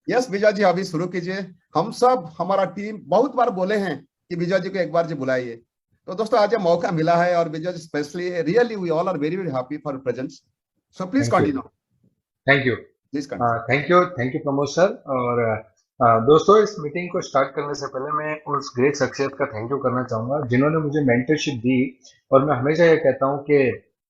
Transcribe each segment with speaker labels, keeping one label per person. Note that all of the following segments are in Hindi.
Speaker 1: यस विजय जी, अभी शुरू कीजिए। हम सब, हमारा टीम बहुत बार बोले हैं कि विजय जी को एक बार जी बुलाइए। तो दोस्तों आज ये मौका मिला है, और Vijay ji specially, really we all are very very happy for presence. So please
Speaker 2: thank you.
Speaker 1: Continue.
Speaker 2: Thank you.
Speaker 1: Please continue.
Speaker 2: Thank you Pramod sir. और दोस्तों, इस मीटिंग को स्टार्ट करने से पहले मैं उस ग्रेट शख्सियत का थैंक यू करना चाहूंगा जिन्होंने मुझे मेंटरशिप दी। और मैं हमेशा ये कहता हूँ कि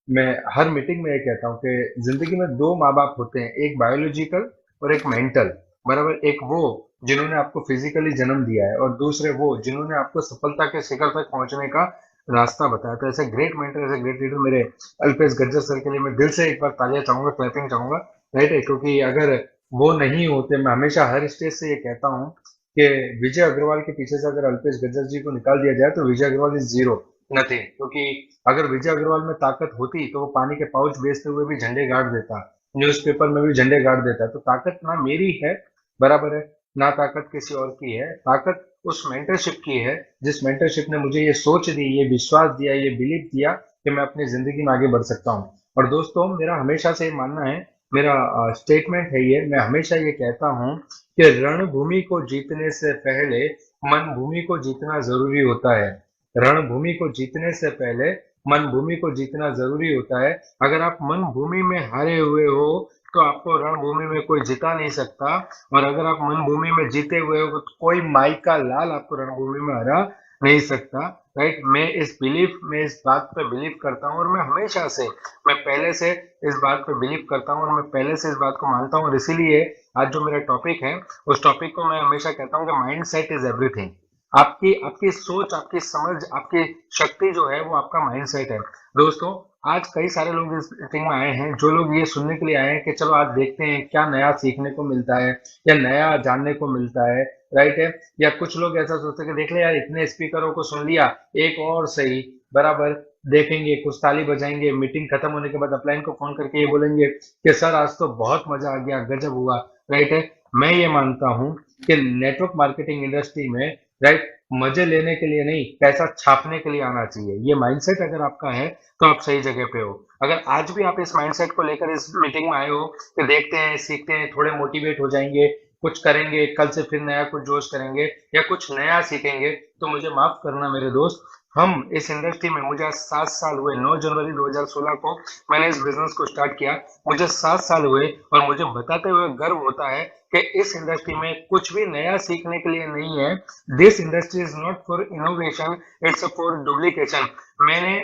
Speaker 2: मैं हर मीटिंग में ये कहता हूँ कि जिंदगी में दो माँ बाप होते हैं, एक बायोलॉजिकल और एक मेंटल। बराबर, एक वो जिन्होंने आपको फिजिकली जन्म दिया है और दूसरे वो जिन्होंने आपको सफलता के शिखर तक पहुंचने का रास्ता बताया। तो ऐसे ग्रेट मेंटर, ऐसे ग्रेट लीडर मेरे अल्पेश गज्जर सर के लिए मैं दिल से एक बार तालियां चाहूंगा, क्लैपिंग चाहूंगा। राइट है, क्योंकि अगर वो नहीं होते, मैं हमेशा हर स्टेज से ये कहता हूँ कि विजय अग्रवाल के पीछे से अगर अल्पेश गज्जर जी को निकाल दिया जाए तो विजय अग्रवाल इज जीरो, नथिंग। क्योंकि अगर विजय अग्रवाल में ताकत होती तो वो पानी के पाउच बेचते हुए भी झंडे गाड़ देता, न्यूज़पेपर में भी झंडे गाड़ देता। तो ताकत ना मेरी है, बराबर है, ना ताकत किसी और की है। ताकत उस मेंटरशिप की है जिस मेंटरशिप ने मुझे ये सोच दी, ये विश्वास दिया, ये बिलीव दिया कि मैं अपनी जिंदगी में आगे बढ़ सकता हूँ। और दोस्तों, मेरा हमेशा से ये मानना है, मेरा स्टेटमेंट है ये, मैं हमेशा ये कहता हूँ कि रणभूमि को जीतने से पहले मन भूमि को जीतना जरूरी होता है। रणभूमि को जीतने से पहले मन भूमि को जीतना जरूरी होता है। अगर आप मन भूमि में हारे हुए हो तो आपको रणभूमि में कोई जिता नहीं सकता। और अगर आप मन भूमि में जीते हुए हो तो कोई माई का लाल आपको रणभूमि में हरा नहीं सकता। राइट, मैं इस बात पे बिलीव करता हूँ, और मैं हमेशा से, मैं पहले से इस बात पे बिलीव करता हूँ, और मैं पहले से इस बात को मानता हूँ। और इसीलिए आज जो मेरा टॉपिक है, उस टॉपिक को मैं हमेशा कहता हूँ कि माइंड सेट इज एवरीथिंग। आपकी आपकी सोच, आपकी समझ, आपकी शक्ति जो है वो आपका माइंड सेट है। दोस्तों, आज कई सारे लोग इस मीटिंग में आए हैं, जो लोग ये सुनने के लिए आए हैं कि चलो आज देखते हैं क्या नया सीखने को मिलता है या नया जानने को मिलता है। राइट है, या कुछ लोग ऐसा सोचते हैं कि देख ले यार, इतने स्पीकरों को सुन लिया, एक और सही, बराबर, देखेंगे, कुछ ताली बजाएंगे, मीटिंग खत्म होने के बाद अपलाइन को फोन करके ये बोलेंगे कि सर आज तो बहुत मजा आ गया, गजब हुआ। राइट है, मैं ये मानता हूँ कि नेटवर्क मार्केटिंग इंडस्ट्री में, राइट, मजे लेने के लिए नहीं, पैसा छापने के लिए आना चाहिए। ये माइंडसेट अगर आपका है तो आप सही जगह पे हो। अगर आज भी आप इस माइंडसेट को लेकर इस मीटिंग में आए हो कि देखते हैं, सीखते हैं, थोड़े मोटिवेट हो जाएंगे, कुछ करेंगे, कल से फिर नया कुछ जोश करेंगे या कुछ नया सीखेंगे, तो मुझे माफ करना मेरे दोस्त, हम इस इंडस्ट्री में, मुझे आज 7 साल हुए, 9 जनवरी 2016 को मैंने इस बिजनेस को स्टार्ट किया। मुझे 7 साल हुए, और मुझे बताते हुए गर्व होता है कि इस इंडस्ट्री में कुछ भी नया सीखने के लिए नहीं है। This industry is not for innovation, it's for duplication. मैंने,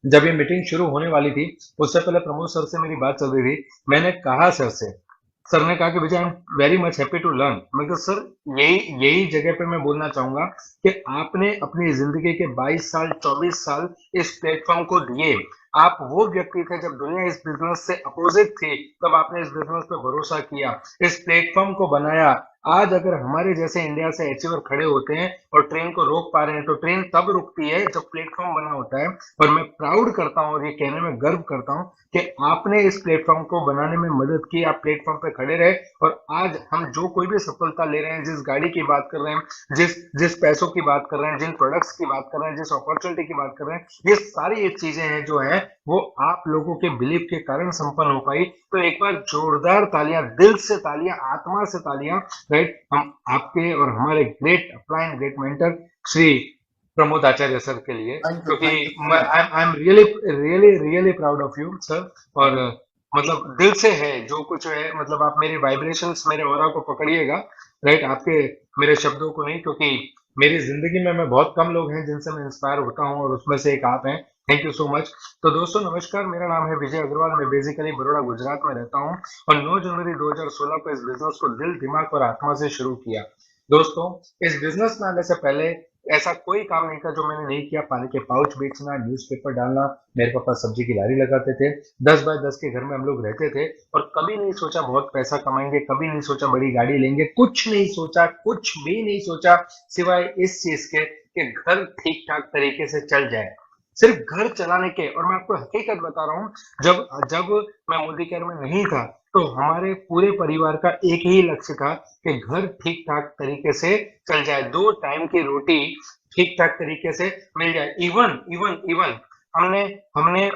Speaker 2: जब ये मीटिंग शुरू होने वाली थी, उससे पहले प्रमोद सर से मेरी बात चल रही थी। मैंने कहा सर ने कहा कि Vijay, I am very much happy to learn. मैं कहा सर, यही यही जगह पे मैं बोलना चाहूंगा कि आपने अपनी जिंदगी के 22 साल, 24 साल इस प्लेटफॉर्म को दिए। आप वो व्यक्ति थे, जब दुनिया इस बिजनेस से अपोजिट थी तब आपने इस बिजनेस पे भरोसा किया, इस प्लेटफॉर्म को बनाया। आज अगर हमारे जैसे इंडिया से अचीवर खड़े होते हैं और ट्रेन को रोक पा रहे हैं, तो ट्रेन तब रुकती है जब प्लेटफॉर्म बना होता है। और मैं प्राउड करता हूं और ये कहने में गर्व करता हूं कि आपने इस प्लेटफॉर्म को बनाने में मदद की, आप प्लेटफॉर्म पे खड़े रहे। और आज हम जो कोई भी सफलता ले रहे हैं, जिस गाड़ी की बात कर रहे हैं, जिस जिस पैसों की बात कर रहे हैं, जिन प्रोडक्ट्स की बात कर रहे हैं, जिस अपॉर्चुनिटी की बात कर रहे हैं, ये सारी ये चीजें हैं जो है वो आप लोगों के बिलीव के कारण संपन्न हो पाई। तो एक बार जोरदार तालियां, दिल से तालियां, आत्मा से तालियां, राइट, हम आपके और हमारे great upline, great mentor Shri Pramod Acharya sir के लिए।
Speaker 1: थैंक यू,
Speaker 2: क्योंकि
Speaker 1: thank you so much.
Speaker 2: I am really really really proud of you sir. और मतलब दिल से है जो कुछ है, मतलब आप मेरे वाइब्रेशंस, मेरे ऑरा को पकड़िएगा। राइट, आपके, मेरे शब्दों को नहीं, क्योंकि मेरी जिंदगी में मैं बहुत कम लोग हैं जिनसे मैं इंस्पायर होता हूं, और उसमें से एक आप हैं। Thank you so much. तो दोस्तों नमस्कार, मेरा नाम है विजय अग्रवाल, मैं बेसिकली बड़ौदा गुजरात में रहता हूं, और 9 जनवरी 2016 को इस बिजनेस को दिल, दिमाग और आत्मा से शुरू किया। दोस्तों, इस बिजनेस में आने से पहले ऐसा कोई काम नहीं था जो मैंने नहीं किया। पानी के पाउच बेचना, न्यूज़पेपर डालना, मेरे पापा सब्जी की लारी लगाते थे, 10 बाय 10 के घर में हम लोग रहते थे। और कभी नहीं सोचा बहुत पैसा कमाएंगे, कभी नहीं सोचा बड़ी गाड़ी लेंगे, कुछ नहीं सोचा, कुछ भी नहीं सोचा, सिवाय इस चीज के कि घर ठीक ठाक तरीके से चल जाए, सिर्फ घर चलाने के। और मैं आपको हकीकत बता रहा हूँ, जब जब मैं मोदी केयर में नहीं था तो हमारे पूरे परिवार का एक ही लक्ष्य था कि घर ठीक ठाक तरीके से चल जाए, 2 टाइम की रोटी ठीक ठाक तरीके से मिल जाए। इवन इवन इवन हमने हमने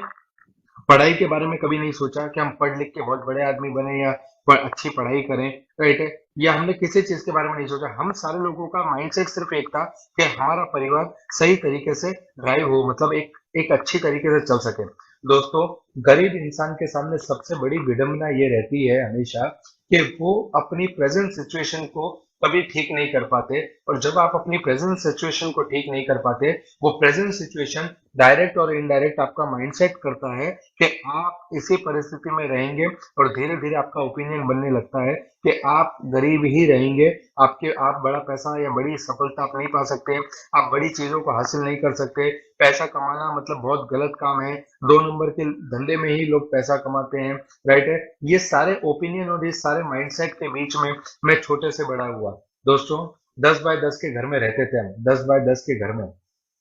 Speaker 2: पढ़ाई के बारे में कभी नहीं सोचा कि हम पढ़ लिख के बहुत बड़े आदमी बने या अच्छी पढ़ाई करें। राइट है, या हमने किसी चीज के बारे में नहीं सोचा। हम सारे लोगों का माइंडसेट सिर्फ एक था कि हमारा परिवार सही तरीके से ड्राइव हो, मतलब एक अच्छी तरीके से चल सके। दोस्तों, गरीब इंसान के सामने सबसे बड़ी विडंबना ये रहती है हमेशा कि वो अपनी प्रेजेंट सिचुएशन को कभी ठीक नहीं कर पाते। और जब आप अपनी प्रेजेंट सिचुएशन को ठीक नहीं कर पाते, वो प्रेजेंट सिचुएशन डायरेक्ट और इनडायरेक्ट आपका माइंडसेट करता है कि आप इसी परिस्थिति में रहेंगे, और धीरे धीरे आपका ओपिनियन बनने लगता है कि आप गरीब ही रहेंगे। आप बड़ा पैसा या बड़ी सफलता आप नहीं पा सकते, आप बड़ी चीजों को हासिल नहीं कर सकते। पैसा कमाना मतलब बहुत गलत काम है, 2 नंबर के धंधे में ही लोग पैसा कमाते हैं, राइट है। ये सारे ओपिनियन और ये सारे माइंडसेट के बीच में मैं छोटे से बड़ा हुआ। दोस्तों, 10 बाय 10 के घर में रहते थे हम, 10 बाय 10 के घर में।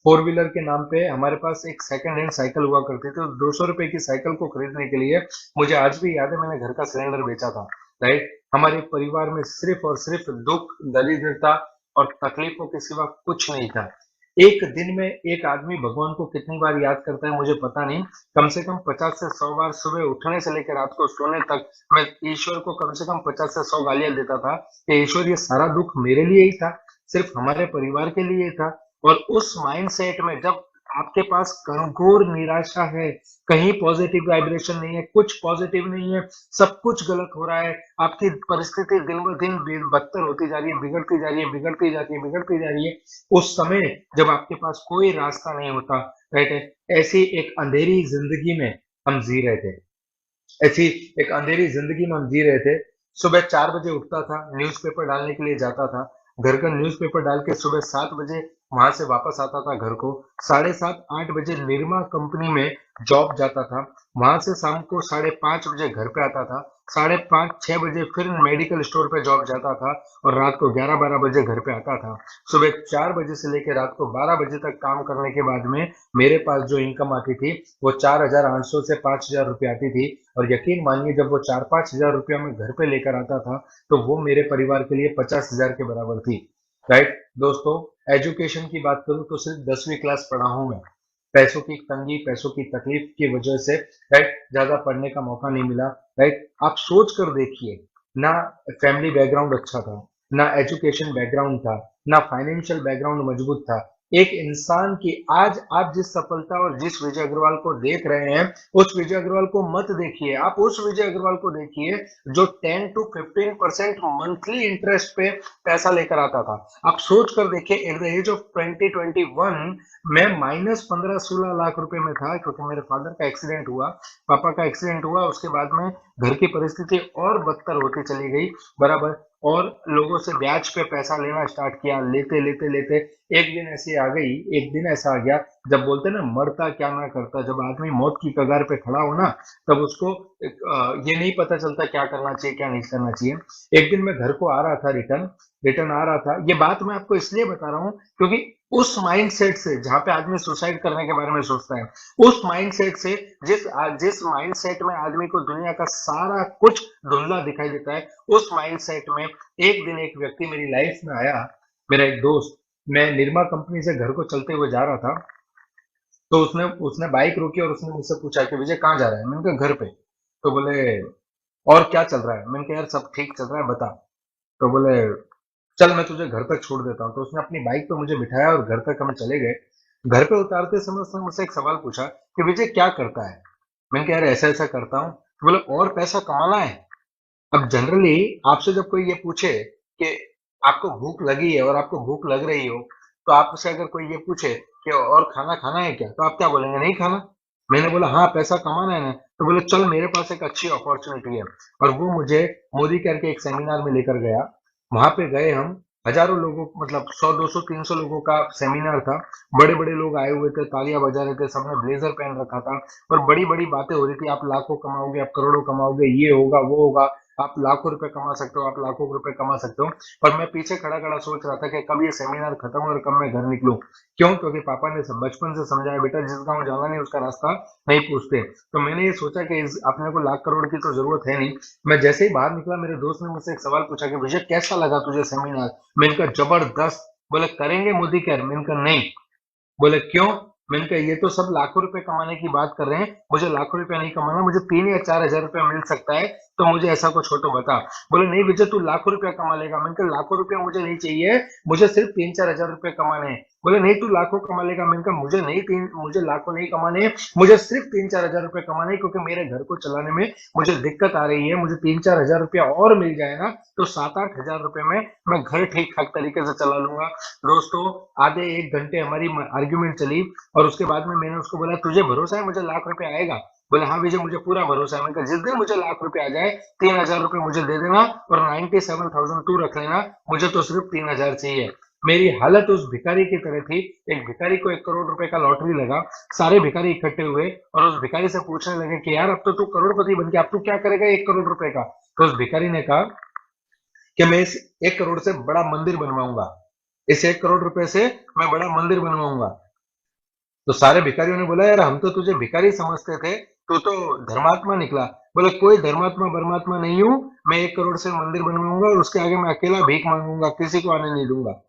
Speaker 2: 4 व्हीलर के नाम पे हमारे पास एक सेकंड हैंड साइकिल हुआ करती थी। तो 200 रुपए की साइकिल को खरीदने के लिए मुझे आज भी याद है, मैंने घर का सिलेंडर बेचा था, राइट। हमारे परिवार में सिर्फ और सिर्फ दुख, दरिद्रता और तकलीफों के सिवा कुछ नहीं था। एक दिन में एक आदमी भगवान को कितनी बार याद करता है मुझे पता नहीं, कम से कम 50 से 100 बार सुबह उठने से लेकर रात को सोने तक मैं ईश्वर को कम से कम 50 से 100 गालियां देता था कि ईश्वर, ये सारा दुख मेरे लिए ही था, सिर्फ हमारे परिवार के लिए ही था। और उस माइंडसेट में जब आपके पास घोर निराशा है, कहीं पॉजिटिव वाइब्रेशन नहीं है, कुछ पॉजिटिव नहीं है, सब कुछ गलत हो रहा है, आपकी परिस्थिति दिन ब दिन बदतर होती जा रही है, बिगड़ती जा रही है, बिगड़ती जाती है, बिगड़ती जा रही है, उस समय जब आपके पास कोई रास्ता नहीं होता, राइट है, ऐसी एक अंधेरी जिंदगी में हम जी रहे थे। ऐसी एक अंधेरी जिंदगी में हम जी रहे थे। सुबह 4 बजे उठता था, न्यूज़पेपर डालने के लिए जाता था, घर का न्यूज़पेपर डाल के सुबह 7 बजे वहां से वापस आता था घर को। 7:30-8 बजे निरमा कंपनी में जॉब जाता था, वहां से शाम को 5:30 बजे घर पे आता था। 5:30-6 बजे फिर मेडिकल स्टोर पे जॉब जाता था, और रात को 11-12 बजे घर पे आता था। सुबह 4 बजे से लेकर रात को 12 बजे तक काम करने के बाद में मेरे पास जो इनकम आती थी वो 4,800 से 5,000 रुपये आती थी। और यकीन मानिए, जब वो 4-5 हजार रुपया मैं घर पे लेकर आता था, तो वो मेरे परिवार के लिए 50,000 के बराबर थी, राइट। दोस्तों, एजुकेशन की बात करूं तो सिर्फ 10वीं क्लास पढ़ा हूं मैं। पैसों की तंगी, पैसों की तकलीफ की वजह से, राइट, ज्यादा पढ़ने का मौका नहीं मिला, राइट। आप सोच कर देखिए, ना फैमिली बैकग्राउंड अच्छा था, ना एजुकेशन बैकग्राउंड था, ना फाइनेंशियल बैकग्राउंड मजबूत था। एक इंसान की आज आप जिस सफलता और जिस विजय अग्रवाल को देख रहे हैं, उस विजय अग्रवाल को मत देखिए, आप उस विजय अग्रवाल को देखिए जो 10 to 15% मंथली इंटरेस्ट पे पैसा लेकर आता था। आप सोच कर देखिए, एट द एज ऑफ 2021 मैं -15-16 लाख रुपए में था, क्योंकि मेरे फादर का एक्सीडेंट हुआ, पापा का एक्सीडेंट हुआ। उसके बाद में घर की परिस्थिति और बदतर होती चली गई, बराबर। और लोगों से ब्याज पे पैसा लेना स्टार्ट किया, लेते लेते लेते एक दिन ऐसी आ गई, एक दिन ऐसा आ गया, जब बोलते ना मरता क्या ना करता, जब आदमी मौत की कगार पे खड़ा हो ना, तब उसको ये नहीं पता चलता क्या करना चाहिए क्या नहीं करना चाहिए। एक दिन मैं घर को आ रहा था, रिटर्न रिटर्न आ रहा था। ये बात मैं आपको इसलिए बता रहा हूँ क्योंकि उस माइंडसेट से, जहां पे आदमी सुसाइड करने के बारे में सोचता है, उस माइंडसेट से, जिस माइंडसेट में आदमी को दुनिया का सारा कुछ धुंधला दिखाई देता है, उस माइंडसेट में एक दिन एक व्यक्ति मेरी लाइफ में आया, मेरा एक दोस्त। मैं निरमा कंपनी से घर को चलते हुए जा रहा था, तो उसने उसने बाइक रोकी और उसने मुझसे पूछा कि विजय कहाँ जा रहा है। मैंने कहा घर पे। तो बोले और क्या चल रहा है। मैंने कहा यार सब ठीक चल रहा है, बता। तो बोले चल मैं तुझे घर तक छोड़ देता हूँ। तो उसने अपनी बाइक पे मुझे बिठाया और घर तक हम चले गए। घर पे उतारते समय उसने मुझसे एक सवाल पूछा कि विजय क्या करता है। मैंने कहा यार ऐसा ऐसा करता हूँ। तो बोले और पैसा कमाना है। अब जनरली आपसे जब कोई ये पूछे कि आपको भूख लगी है और आपको भूख लग रही हो, तो आपसे अगर कोई ये पूछे कि और खाना खाना है क्या, तो आप क्या बोलेंगे, नहीं खाना। मैंने बोला हाँ पैसा कमाना है ना। तो बोले चल मेरे पास एक अच्छी अपॉर्चुनिटी है। और वो मुझे मोदी केयर के एक सेमिनार में लेकर गया। वहां पे गए हम, हजारों लोगों, मतलब 100 200 300 लोगों का सेमिनार था। बड़े बड़े लोग आए हुए थे, तालियां बजा रहे थे, सबने ब्लेजर पहन रखा था, और बड़ी बड़ी बातें हो रही थी। आप लाखों कमाओगे, आप करोड़ों कमाओगे, ये होगा वो होगा, आप लाखों रुपए कमा सकते हो, आप लाखों रुपए कमा सकते हो। पर मैं पीछे खड़ा खड़ा सोच रहा था कि कब ये सेमिनार खत्म और कब मैं घर निकलूं। क्यों? क्योंकि पापा ने बचपन से समझाया, बेटा जिस गांव जाना नहीं उसका रास्ता नहीं पूछते। तो मैंने ये सोचा कि अपने को लाख करोड़ की तो जरूरत है नहीं। मैं जैसे ही बाहर निकला, मेरे दोस्त ने मुझसे एक सवाल पूछा कि विजय कैसा लगा तुझे सेमिनार। मैंने कहा जबरदस्त। बोले करेंगे मोदी केयर। मैंने कहा नहीं। बोले क्यों? मैंने कहा ये तो सब लाखों रुपए कमाने की बात कर रहे हैं, मुझे लाखों रुपया नहीं कमाना, मुझे 3 या 4 हजार रुपया मिल सकता है, तो मुझे ऐसा कुछ हो तो बता। बोले नहीं विजय तू लाखों रुपया कमा लेगा। मैंने कहा लाखों रुपया मुझे नहीं चाहिए, मुझे सिर्फ 3-4 हजार रुपए कमाने हैं। बोले नहीं तू लाखों कमा लेगा। मैंने कहा मुझे लाखों नहीं कमाने, मुझे सिर्फ 3-4 हजार रुपए कमाने हैं, क्योंकि मेरे घर को चलाने में मुझे दिक्कत आ रही है। मुझे 3-4 हजार रुपया और मिल जाए ना तो 7-8 हजार रुपए में मैं घर ठीक ठाक तरीके से चला लूंगा। दोस्तों आधे 1 घंटे हमारी आर्ग्यूमेंट चली और उसके बाद में मैंने उसको बोला तुझे भरोसा है मुझे लाख रुपए आएगा? बोले हाँ विजय मुझे पूरा भरोसा है। मैंने कहा जिस दिन मुझे लाख रुपए आ जाए 3 हजार रुपए मुझे दे देना और 97,000 तू रख लेना, मुझे तो सिर्फ 3 हजार चाहिए। मेरी हालत उस भिखारी की तरह थी। एक भिखारी को 1 करोड़ रुपए का लॉटरी लगा। सारे भिखारी इकट्ठे हुए और उस भिखारी से पूछने लगे कि यार अब तो तू करोड़पति बन गया, अब तू क्या करेगा 1 करोड़ रुपए का? तो उस भिखारी ने कहा कि मैं इस 1 करोड़ से बड़ा मंदिर बनवाऊंगा, इस 1 करोड़ रुपए से मैं बड़ा मंदिर बनवाऊंगा। तो सारे भिखारियों ने बोला यार हम तो तुझे भिखारी समझते थे, तू तो धर्मात्मा निकला। बोले कोई धर्मात्मा परमात्मा नहीं हूं, मैं 1 करोड़ से मंदिर बनवाऊंगा और उसके आगे मैं अकेला भीख मांगूंगा, किसी को आने नहीं दूंगा।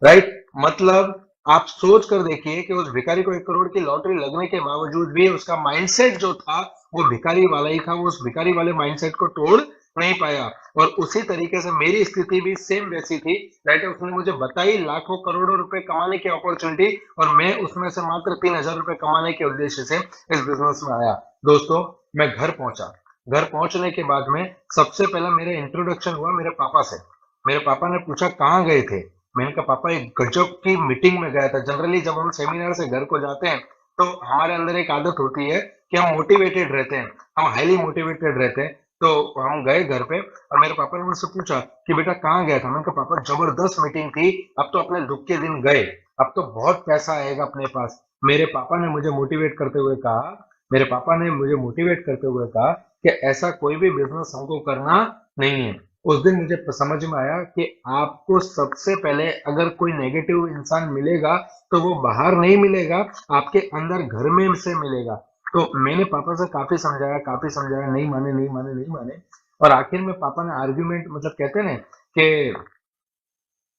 Speaker 2: राइट? मतलब आप सोच कर देखिए कि उस भिखारी को 1 करोड़ की लॉटरी लगने के बावजूद भी उसका माइंडसेट जो था वो भिखारी वाला ही था। वो उस भिखारी वाले माइंडसेट को तोड़ नहीं पाया। और उसी तरीके से मेरी स्थिति भी सेम वैसी थी। राइट? उसने मुझे बताई लाखों करोड़ों रुपए कमाने की अपॉर्चुनिटी और मैं उसमें से मात्र 3 हजार रुपए कमाने के उद्देश्य से इस बिजनेस में आया। दोस्तों मैं घर पहुंचा। घर पहुंचने के बाद में सबसे पहला मेरा इंट्रोडक्शन हुआ मेरे पापा से। मेरे पापा ने पूछा कहाँ गए थे? मैंने कहा पापा एक गजब की मीटिंग में गया था। जनरली जब हम सेमिनार से घर को जाते हैं तो हमारे अंदर एक आदत होती है कि हम मोटिवेटेड रहते हैं, हम हाईली मोटिवेटेड रहते हैं। तो हम गए घर पे और मेरे पापा ने मुझसे पूछा कि बेटा कहाँ गया था? मैंने कहा पापा जबरदस्त मीटिंग थी, अब तो अपने दुख के दिन गए, अब तो बहुत पैसा आएगा अपने पास। मेरे पापा ने मुझे मोटिवेट करते हुए कहा मेरे पापा ने मुझे मोटिवेट करते हुए कहा कि ऐसा कोई भी बिजनेस हमको करना नहीं है। उस दिन मुझे समझ में आया कि आपको सबसे पहले अगर कोई नेगेटिव इंसान मिलेगा तो वो बाहर नहीं मिलेगा, आपके अंदर घर में से मिलेगा। तो मैंने पापा से काफी समझाया, नहीं माने। और आखिर में पापा ने आर्ग्यूमेंट, मतलब कहते हैं ना कि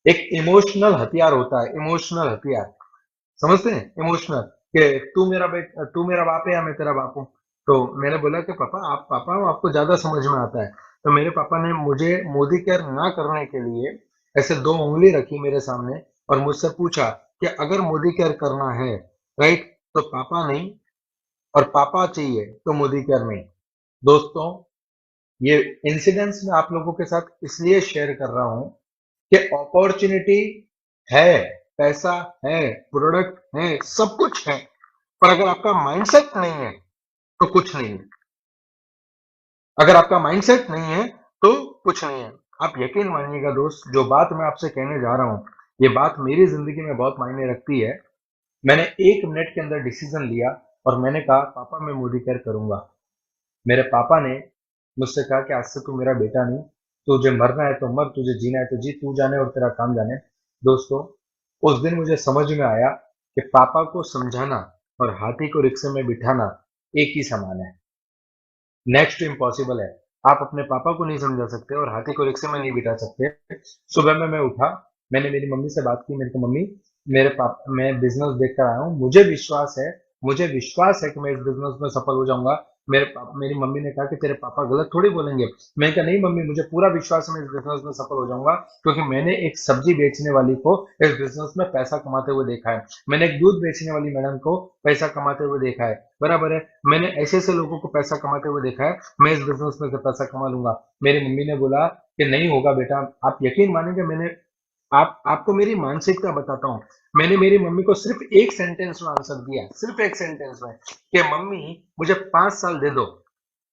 Speaker 2: एक इमोशनल हथियार होता है, इमोशनल हथियार, समझते हैं? इमोशनल कि तू मेरा बाप है या मैं तेरा बाप हूँ। तो मैंने बोला कि पापा हो, आपको ज्यादा समझ में आता है। तो मेरे पापा ने मुझे मोदी केयर ना करने के लिए ऐसे 2 उंगली रखी मेरे सामने और मुझसे पूछा कि अगर मोदी केयर करना है, राइट, तो पापा नहीं, और पापा चाहिए तो मोदी केयर नहीं। दोस्तों ये इंसिडेंट्स मैं आप लोगों के साथ इसलिए शेयर कर रहा हूं कि अपॉर्चुनिटी है, पैसा है, प्रोडक्ट है, सब कुछ है, पर अगर आपका माइंडसेट नहीं है तो कुछ नहीं है। अगर आपका माइंडसेट नहीं है तो कुछ नहीं है। आप यकीन मानिएगा दोस्त, जो बात मैं आपसे कहने जा रहा हूं ये बात मेरी जिंदगी में बहुत मायने रखती है। मैंने 1 मिनट के अंदर डिसीजन लिया और मैंने कहा पापा मैं मोदी केयर करूंगा। मेरे पापा ने मुझसे कहा कि आज से तू मेरा बेटा नहीं, तुझे मरना है तो मर, तुझे जीना है तो जी, तू जाने और तेरा काम जाने। दोस्तों उस दिन मुझे समझ में आया कि पापा को समझाना और हाथी को रिक्शे में बिठाना एक ही समान है। नेक्स्ट टू इम्पॉसिबल है। आप अपने पापा को नहीं समझा सकते और हाथी को रिक्शे में नहीं बिठा सकते। सुबह में मैं उठा, मैंने मेरी मम्मी से बात की। मेरे को मम्मी, मेरे पापा, मैं बिजनेस देख कर आया हूँ, मुझे विश्वास है कि मैं इस बिजनेस में सफल हो जाऊंगा। मेरी मम्मी ने कहा कि तेरे पापा गलत थोड़ी बोलेंगे। मैंने कहा नहीं मम्मी, मुझे पूरा विश्वास है मैं इस बिजनेस में सफल हो जाऊंगा, क्योंकि मैंने एक सब्जी बेचने वाली को इस बिजनेस में पैसा कमाते हुए देखा है, मैंने एक दूध बेचने वाली मैडम को पैसा कमाते हुए देखा है, बराबर है, मैंने ऐसे ऐसे लोगों को पैसा कमाते हुए देखा है, मैं इस बिजनेस में से पैसा कमा लूंगा। मेरी मम्मी ने बोला कि नहीं होगा बेटा। आप यकीन मानेंगे, मैंने आपको मेरी मानसिकता बताता हूँ। मैंने मेरी मम्मी को सिर्फ एक सेंटेंस में आंसर दिया, सिर्फ एक सेंटेंस में, कि मम्मी मुझे 5 साल दे दो,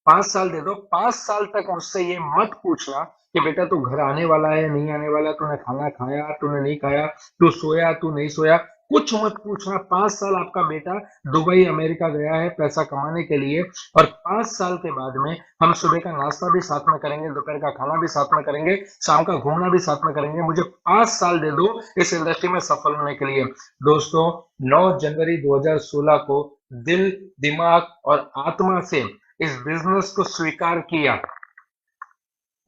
Speaker 2: 5 साल दे दो, 5 साल तक मुझसे ये मत पूछना कि बेटा तू घर आने वाला है नहीं आने वाला, तूने खाना खाया तूने नहीं खाया, तू सोया तू नहीं सोया, कुछ मत पूछना। 5 साल आपका बेटा दुबई अमेरिका गया है पैसा कमाने के लिए, और 5 साल के बाद में हम सुबह का नाश्ता भी साथ में करेंगे, दोपहर का खाना भी साथ में करेंगे, शाम का घूमना भी साथ में करेंगे। मुझे 5 साल दे दो इस इंडस्ट्री में सफल होने के लिए। दोस्तों 9 जनवरी 2016 को दिल, दिमाग और आत्मा से इस बिजनेस को स्वीकार किया।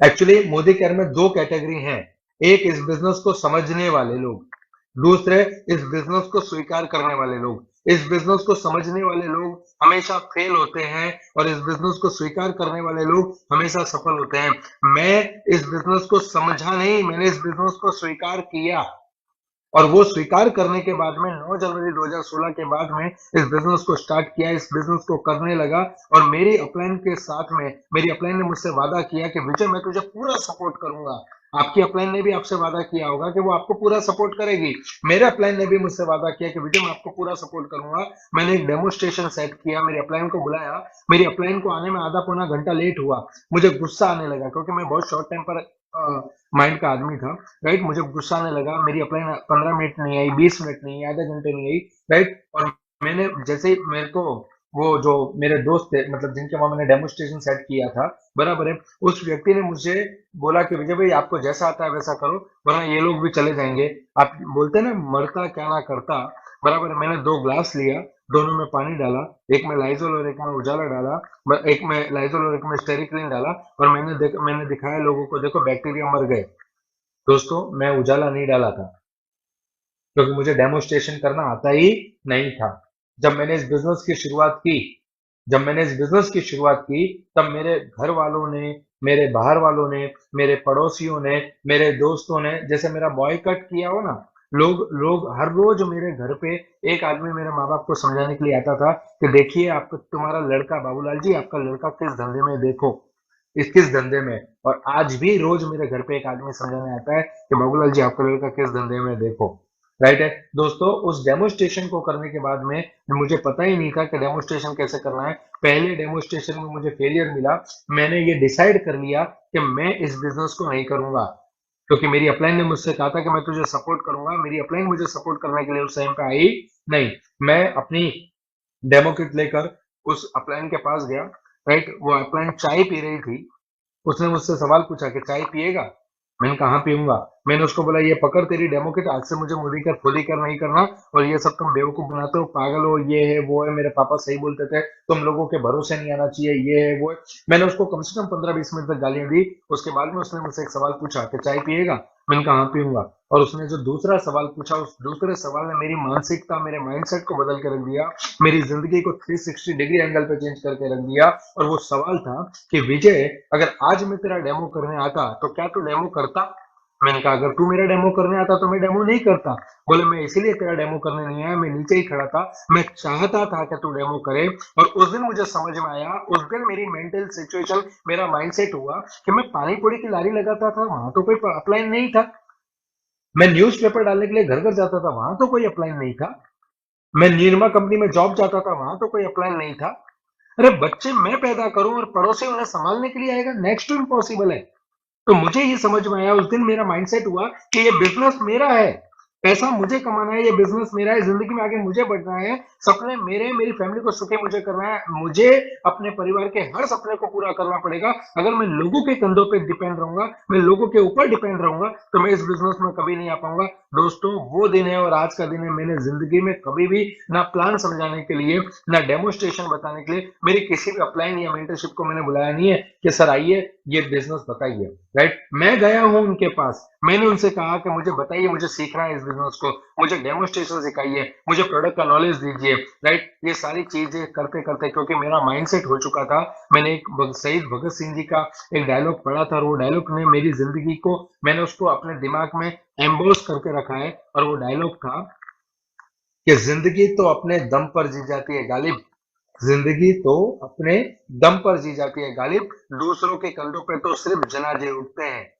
Speaker 2: एक्चुअली मोदी केयर में 2 कैटेगरी हैं, एक इस बिजनेस को समझने वाले लोग, दूसरे इस बिजनेस को स्वीकार करने वाले लोग। इस बिजनेस को समझने वाले लोग हमेशा फेल होते हैं और इस बिजनेस को स्वीकार करने वाले लोग हमेशा सफल होते हैं। मैं इस बिजनेस को समझा नहीं, मैंने इस बिजनेस को स्वीकार किया और वो स्वीकार करने के बाद में 9 जनवरी 2016 के बाद में इस बिजनेस को स्टार्ट किया, इस बिजनेस को करने लगा और मेरी अपलाइन के साथ में मेरी अपलाइन ने मुझसे वादा किया कि विजय मैं तुझे पूरा सपोर्ट करूंगा। आपकी अपलाइन ने भी आपसे वादा किया होगा कि वो आपको पूरा सपोर्ट करेगी। मेरे अपलाइन ने भी मुझसे वादा किया कि विजय मैं आपको पूरा सपोर्ट करूंगा। मैंने एक डेमोस्ट्रेशन सेट किया, मेरी अपलाइन को बुलाया, मेरी अपलाइन को आने में आधा पौना घंटा लेट हुआ। मुझे गुस्सा आने लगा क्योंकि मैं बहुत शॉर्ट टाइम पर माइंड का आदमी था, राइट। मुझे गुस्सा आने लगा, मेरी अपलाइन 15 मिनट नहीं आई, 20 मिनट नहीं आई, आधे घंटे नहीं आई, राइट। और मैंने जैसे ही मेरे को वो जो मेरे दोस्त थे, मतलब जिनके वहां मैंने डेमोस्ट्रेशन सेट किया था, बराबर है, उस व्यक्ति ने मुझे बोला कि विजय भाई आपको जैसा आता है वैसा करो वरना ये लोग भी चले जाएंगे। आप बोलते हैं ना मरता क्या ना करता, बराबर है। मैंने 2 ग्लास लिया, दोनों में पानी डाला, एक में लाइजोल और एक में उजाला डाला, एक में लाइजोल और एक में स्टेरिक्लीन डाला और मैंने दिखाया लोगों को, देखो बैक्टीरिया मर गए। दोस्तों मैं उजाला नहीं डाला था क्योंकि मुझे डेमोस्ट्रेशन करना आता ही नहीं था। जब मैंने इस बिजनेस की शुरुआत की जब मैंने इस बिजनेस की शुरुआत की तब मेरे घर वालों ने, मेरे बाहर वालों ने, मेरे पड़ोसियों ने, मेरे दोस्तों ने जैसे मेरा बॉयकॉट किया हो ना, लोग लोग हर रोज मेरे घर पे एक आदमी मेरे माँ बाप को समझाने के लिए आता था कि देखिए आपका तुम्हारा लड़का बाबूलाल जी, आपका लड़का किस धंधे में, देखो इस किस धंधे में। और आज भी रोज मेरे घर पे एक आदमी समझाने आता है कि बाबूलाल जी आपका लड़का किस धंधे में, देखो, राइट है। दोस्तों उस डेमोस्ट्रेशन को करने के बाद में मुझे पता ही नहीं था कि डेमोस्ट्रेशन कैसे करना है। पहले डेमोस्ट्रेशन में मुझे फेलियर मिला। मैंने ये डिसाइड कर लिया कि मैं इस बिजनेस को नहीं करूंगा क्योंकि मेरी अपलाइन ने मुझसे कहा था कि मैं तुझे सपोर्ट करूंगा। मेरी अपलाइन मुझे सपोर्ट करने के लिए उस टाइम पे आई नहीं। मैं अपनी डेमो किट लेकर उस अपलाइन के पास गया, राइट। वो अपलाइन चाय पी रही थी, उसने मुझसे सवाल पूछा कि चाय पिएगा? मैंने कहा हाँ पीऊंगा। मैंने उसको बोला ये पकड़ तेरी डेमो किट, आज से मुझे मुड़ी कर खुद ही कर नहीं करना और ये सब तुम बेवकूफ बनाते हो, पागल हो, ये है वो है, मेरे पापा सही बोलते थे, तुम लोगों के भरोसे नहीं आना चाहिए, ये है वो है। मैंने उसको कम से कम 15-20 मिनट तक गालियां दी। उसके बाद में उसने मुझसे एक सवाल पूछा कि चाय पिएगा? मैंने कहा हाँ पीऊंगा। और उसने जो दूसरा सवाल पूछा, उस दूसरे सवाल ने मेरी मानसिकता, मेरे माइंडसेट को बदल के रख दिया, मेरी जिंदगी को 360 डिग्री एंगल पे चेंज करके रख दिया। और वो सवाल था कि विजय अगर आज मैं तेरा डेमो करने आता तो क्या तू डेमो करता? मैंने कहा अगर तू मेरा डेमो करने आता तो मैं डेमो नहीं करता। बोले मैं इसीलिए तेरा डेमो करने नहीं आया, मैं नीचे ही खड़ा था, मैं चाहता था कि तू डेमो करे। और उस दिन मुझे समझ में आया, उस दिन मेरी मेंटल सिचुएशन, मेरा माइंडसेट हुआ कि मैं पानी पूरी की लारी लगाता था, वहां तो कोई अपलाइन नहीं था। मैं न्यूज़पेपर डालने के लिए घर घर जाता था, वहां तो कोई अपलाइन नहीं था। मैं निरमा कंपनी में जॉब जाता था, वहां तो कोई अपलाइन नहीं था। अरे बच्चे मैं पैदा करूं और पड़ोसी उन्हें संभालने के लिए आएगा, नेक्स्ट टू इम्पॉसिबल है। तो मुझे ये समझ में आया, उस दिन मेरा माइंडसेट हुआ कि ये बिजनेस मेरा है, पैसा मुझे कमाना है, ये बिजनेस मेरा है, जिंदगी में आगे मुझे बढ़ना है, सपने मेरे, मेरी फैमिली को सुखी मुझे करना है, मुझे अपने परिवार के हर सपने को पूरा करना पड़ेगा। अगर मैं लोगों के कंधों पे डिपेंड रहूंगा, मैं लोगों के ऊपर डिपेंड रहूंगा, तो मैं इस बिजनेस में कभी नहीं आ पाऊंगा। दोस्तों वो दिन है और आज का दिन है, मैंने जिंदगी में कभी भी ना प्लान समझाने के लिए, ना डेमोस्ट्रेशन बताने के लिए मेरी किसी भी अपलाइन या मेंटरशिप को मैंने बुलाया नहीं है कि सर आइए ये बिजनेस बताइए, राइट। मैं गया हूं उनके पास, मैंने उनसे कहा कि मुझे बताइए, मुझे सीखना है इस बिजनेस को, मुझे डेमोस्ट्रेशन सिखाइए, मुझे प्रोडक्ट का नॉलेज दीजिए, राइट। ये सारी चीजें करते करते क्योंकि मेरा माइंडसेट हो चुका था, मैंने एक शहीद भगत सिंह जी का एक डायलॉग पढ़ा था और वो डायलॉग ने मेरी जिंदगी को, मैंने उसको अपने दिमाग में एम्बोस करके रखा है। और वो डायलॉग था कि जिंदगी तो अपने दम पर जी जाती है गालिब, जिंदगी तो अपने दम पर जी जाती है गालिब, दूसरों के कंधों पे तो सिर्फ जनाजे उठते हैं।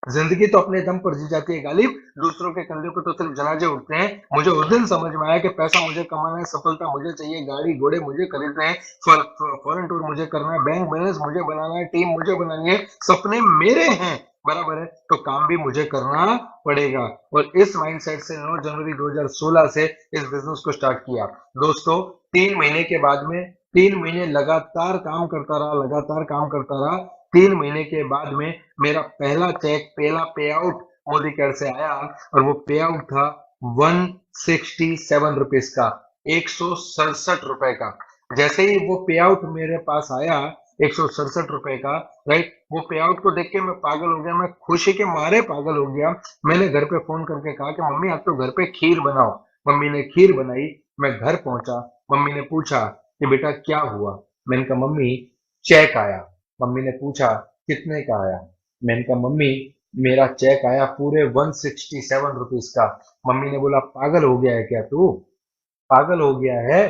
Speaker 2: जिंदगी तो अपने दम पर जी जाती है गालिब, दूसरों के कंधों पे तो सिर्फ जनाजे उठते हैं। मुझे उस दिन समझ में आया कि पैसा मुझे कमाना है, सफलता मुझे चाहिए, गाड़ी घोड़े मुझे खरीदने हैं, फॉरेन टूर मुझे करना है, बैंक बैलेंस मुझे बनाना है, टीम मुझे बनानी है, सपने मेरे हैं, बराबर है, तो काम भी मुझे करना पड़ेगा। और इस माइंडसेट से 9 जनवरी 2016 से इस बिजनेस को स्टार्ट किया। दोस्तों 3 महीने के बाद में, 3 महीने लगातार काम करता रहा, लगातार काम करता रहा। 3 महीने के बाद में मेरा पहला चेक, पहला पे आउट मोदी केयर से आया और वो पे आउट था 167 रुपीज का, 167 रुपए का। जैसे ही वो पे आउट मेरे पास आया 167 रुपए का, राइट, वो पे आउट को देख के मैं पागल हो गया, मैं खुशी के मारे पागल हो गया। मैंने घर पे फोन करके कहा कि मम्मी आप तो घर पे खीर बनाओ। मम्मी ने खीर बनाई, मैं घर पहुंचा, मम्मी ने पूछा कि बेटा क्या हुआ। मैंने कहा मम्मी चेक आया। मम्मी ने पूछा कितने का आया। मैंने कहा मम्मी मेरा चेक आया पूरे 167 रुपीज का। मम्मी ने बोला पागल हो गया है क्या तू, पागल हो गया है,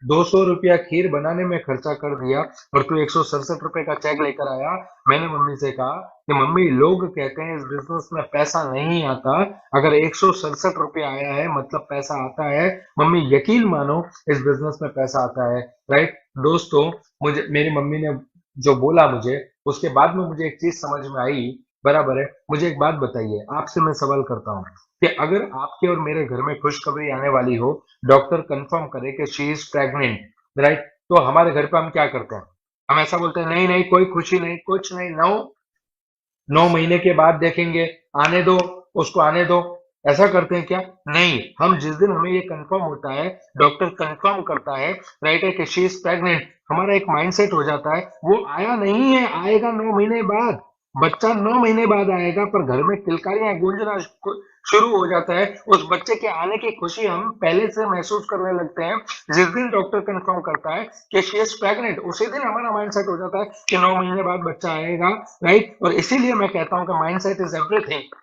Speaker 2: 200 रुपया खीर बनाने में खर्चा कर दिया और तू 167 रुपए का चेक लेकर आया। मैंने मम्मी से कहा कि मम्मी लोग कहते हैं इस बिजनेस में पैसा नहीं आता, अगर 167 रुपया आया है मतलब पैसा आता है। मम्मी यकीन मानो इस बिजनेस में पैसा आता है। राइट दोस्तों, मुझे मेरी मम्मी ने जो बोला मुझे, उसके बाद में मुझे एक चीज समझ में आई। बराबर है। मुझे एक बात बताइए, आपसे मैं सवाल करता हूँ कि अगर आपके और मेरे घर में खुशखबरी आने वाली हो, डॉक्टर कंफर्म करे कि शी इज प्रेग्नेंट, राइट, तो हमारे घर पे हम क्या करते हैं? हम ऐसा बोलते हैं नहीं नहीं कोई खुशी नहीं, कुछ नहीं, 9 महीने के बाद देखेंगे, आने दो, उसको आने दो। ऐसा करते हैं क्या? नहीं, हम जिस दिन हमें ये कंफर्म होता है, डॉक्टर कंफर्म करता है, राइट है कि शी इज प्रेग्नेंट, हमारा एक माइंडसेट हो जाता है वो आया नहीं है, आएगा 9 महीने बाद। बच्चा 9 महीने बाद आएगा, पर घर में किलकारियां गूंजना शुरू हो जाता है। उस बच्चे के आने की खुशी हम पहले से महसूस करने लगते हैं। जिस दिन डॉक्टर कंफर्म करता है कि शी इज प्रेग्नेंट, उसी दिन हमारा माइंडसेट हो जाता है कि 9 महीने बाद बच्चा आएगा। राइट, और इसीलिए मैं कहता हूं कि माइंडसेट इज एवरीथिंग।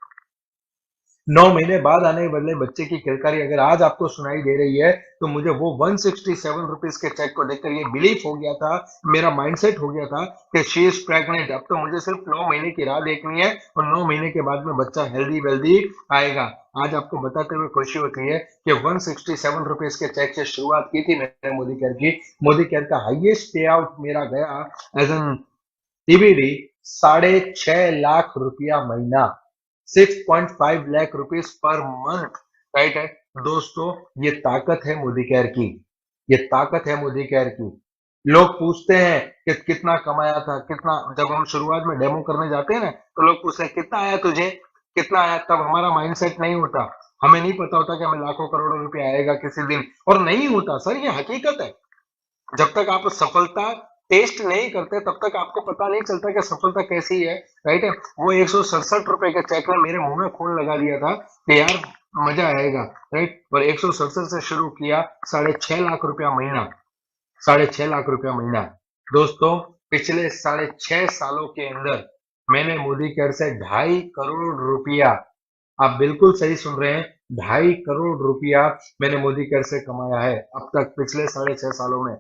Speaker 2: 9 महीने बाद आने वाले बच्चे की किलकारी अगर आज आपको सुनाई दे रही है, तो मुझे वो 167 रुपीज के चेक को देखकर ये बिलीफ हो गया था, मेरा माइंडसेट हो गया था कि शी इज प्रेग्नेंट। अब तो मुझे सिर्फ 9 महीने की राह देखनी है और 9 महीने के बाद में बच्चा हेल्दी वेल्दी आएगा। आज आपको बताते हुए खुशी होती है कि 167 रुपीज के चेक से शुरुआत की थी मैंने मोदी केयर की। मोदी केयर का हाईएस्ट पे आउट मेरा गया एज एन टीबीडी 6.5 लाख रुपया महीना, 6.5 lakh rupees per month. Right है दोस्तों, ये ताकत है मोदी केयर की, ये ताकत है मोदी केयर की। लोग पूछते हैं कि कितना कमाया था, कितना, जब हम शुरुआत में डेमो करने जाते हैं ना, तो लोग पूछते हैं कितना आया तुझे, कितना आया। तब हमारा माइंडसेट नहीं होता, हमें नहीं पता होता कि हमें लाखों करोड़ों रुपए आएगा किसी दिन, और नहीं होता सर, ये हकीकत है। जब तक आप सफलता टेस्ट नहीं करते तब तक आपको पता नहीं चलता कि सफलता कैसी है। राइट है, वो 167 रुपए का चेक ने मेरे मुंह में खून लगा दिया था कि यार मजा आएगा। राइट, और 167 से शुरू किया, 6.5 लाख रुपया महीना, 6.5 लाख रुपया महीना। दोस्तों, पिछले 6.5 सालों के अंदर मैंने मोदी केयर से 2.5 करोड़ रुपया, आप बिल्कुल सही सुन रहे हैं, 2.5 करोड़ रुपया मैंने मोदी केयर से कमाया है अब तक पिछले 6.5 सालों में।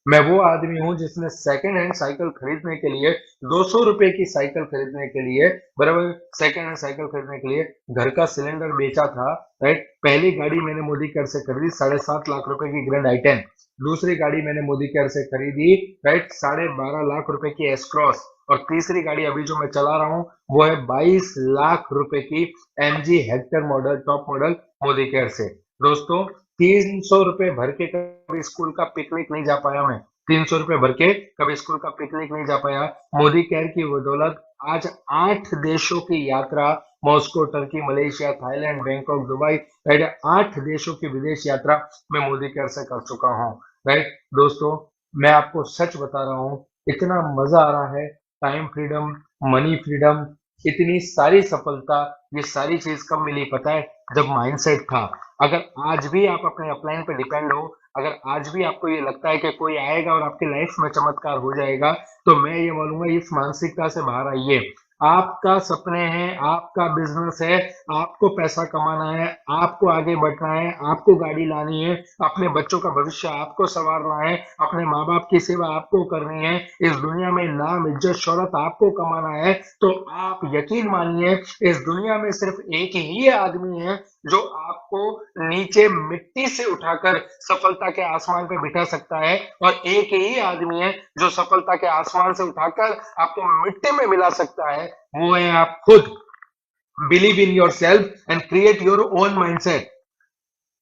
Speaker 2: मैं वो आदमी हूं जिसने सेकंड हैंड साइकिल खरीदने के लिए, 200 रुपए की साइकिल खरीदने के लिए, बराबर, सेकंड हैंड साइकिल खरीदने के लिए घर का सिलेंडर बेचा था। राइट, पहली गाड़ी मैंने मोदी केयर से खरीदी 7.5 लाख रुपए की ग्रैंड आई10। दूसरी गाड़ी मैंने मोदी केयर से खरीदी, राइट, 12.5 लाख रुपए की एस क्रॉस। और तीसरी गाड़ी अभी जो मैं चला रहा हूँ वो है 22 लाख रुपए की MG Hector model, top model, Modi care से। दोस्तों, 300 रुपए भर के कभी स्कूल का पिकनिक नहीं जा पाया मैं, 300 रुपए भर के कभी स्कूल का पिकनिक नहीं जा पाया। मोदी केयर की बदौलत आज 8 देशों की यात्रा, Moscow, Turkey, Malaysia, Thailand, Bangkok, Dubai, right, 8 देशों की विदेश यात्रा मैं मोदी केयर से कर चुका हूँ। राइट दोस्तों, मैं आपको सच बता रहा हूँ, इतना मजा आ रहा है, टाइम फ्रीडम, मनी फ्रीडम, इतनी सारी सफलता, ये सारी चीज कब मिली पता है? जब माइंडसेट था। अगर आज भी आप अपने अपलाइन पे डिपेंड हो, अगर आज भी आपको ये लगता है कि कोई आएगा और आपकी लाइफ में चमत्कार हो जाएगा, तो मैं ये बोलूंगा इस मानसिकता से बाहर आइए। आपका सपने हैं, आपका बिजनेस है, आपको पैसा कमाना है, आपको आगे बढ़ना है, आपको गाड़ी लानी है, अपने बच्चों का भविष्य आपको संवारना है, अपने माँ बाप की सेवा आपको करनी है, इस दुनिया में नाम, इज्जत, शोहरत आपको कमाना है। तो आप यकीन मानिए, इस दुनिया में सिर्फ एक ही आदमी है जो आपको नीचे मिट्टी से उठाकर सफलता के आसमान पे बिठा सकता है, और एक ही आदमी है जो सफलता के आसमान से उठाकर आपको मिट्टी में मिला सकता है, वो है आप खुद। Believe in your self and create your own mindset.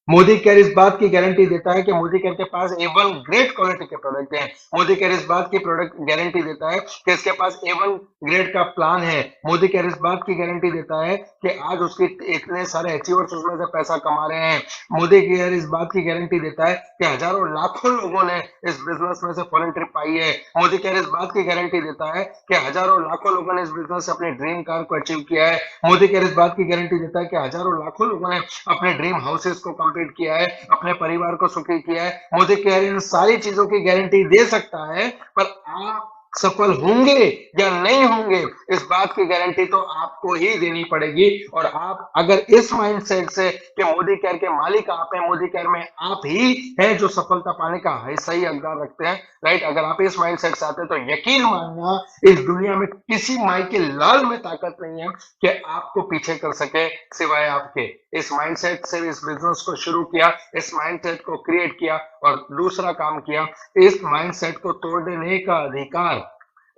Speaker 2: Modi care इस बात की गारंटी देता है कि मोदी केयर के पास A1 ग्रेड क्वालिटी के प्रोडक्ट हैं। मोदी केयर इस बात की प्रोडक्ट गारंटी देता है कि इसके पास A1 ग्रेड का प्लान है। मोदी केयर इस बात की गारंटी देता है कि आज उसके इतने सारे अचीवर्स उसमें से पैसा कमा रहे हैं। मोदी केयर इस बात की गारंटी देता है कि हजारों लाखों लोगों ने इस बिजनेस में से फॉरेन ट्रिप पाई है। मोदी केयर इस बात की गारंटी देता है कि हजारों लाखों लोगों ने इस बिजनेस से अपने ड्रीम कार को अचीव किया है। मोदी केयर इस बात की गारंटी देता है कि हजारों लाखों लोगों ने अपने ड्रीम हाउसेस को मोटिवेट किया है, अपने परिवार को सुखी किया है। मोदी केयर इन सारी चीजों की गारंटी दे सकता है, पर आप सफल होंगे या नहीं होंगे इस बात की गारंटी तो आपको ही देनी पड़ेगी। और आप अगर इस माइंडसेट से कि मोदी केयर के मालिक आप हैं, मोदी केयर में आप ही हैं जो सफलता पाने का सही हकदार रखते हैं, राइट, अगर आप इस माइंडसेट से आते हैं तो यकीन मानना इस दुनिया में किसी माई के लाल में ताकत नहीं है कि आपको पीछे कर सके सिवाय आपके। इस माइंडसेट से इस बिजनेस को शुरू किया, इस माइंडसेट को क्रिएट किया और दूसरा काम किया। इस माइंडसेट को तोड़ने का अधिकार,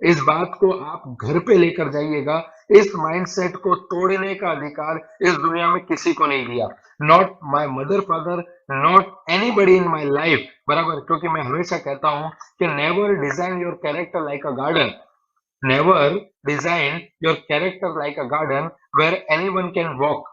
Speaker 2: इस बात को आप घर पे लेकर जाइएगा, इस माइंडसेट को तोड़ने का अधिकार इस दुनिया में किसी को नहीं दिया। Not my mother father, not anybody in my life, बराबर। क्योंकि मैं हमेशा कहता हूं कि never design your character like a garden, never design your character like a garden where anyone can walk.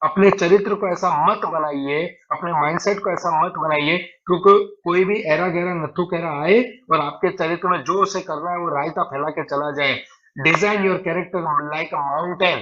Speaker 2: अपने चरित्र को ऐसा मत बनाइए, अपने माइंडसेट को ऐसा मत बनाइए क्योंकि कोई भी ऐरा गहरा नत्थु कहरा आए और आपके चरित्र में जो उसे करना है वो रायता फैला के चला जाए। Design your character like a mountain,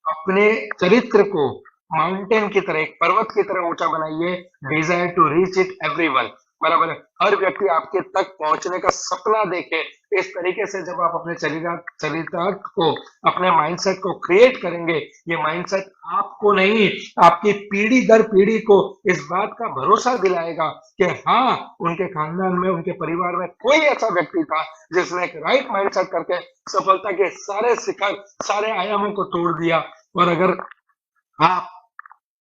Speaker 2: अपने चरित्र को माउंटेन की तरह, एक पर्वत की तरह ऊंचा बनाइए। Desire to reach it everyone, बराबर है। हर व्यक्ति आपके तक पहुंचने का सपना देखे। इस तरीके से जब आप अपने चरितार्थ को, अपने माइंडसेट को क्रिएट करेंगे, ये माइंडसेट आपको नहीं, आपकी पीढ़ी दर पीढ़ी को इस बात का भरोसा दिलाएगा कि हाँ, उनके खानदान में, उनके परिवार में कोई ऐसा व्यक्ति था जिसने एक राइट माइंडसेट करके सफलता के सारे शिखर, सारे आयामों को तोड़ दिया। और अगर आप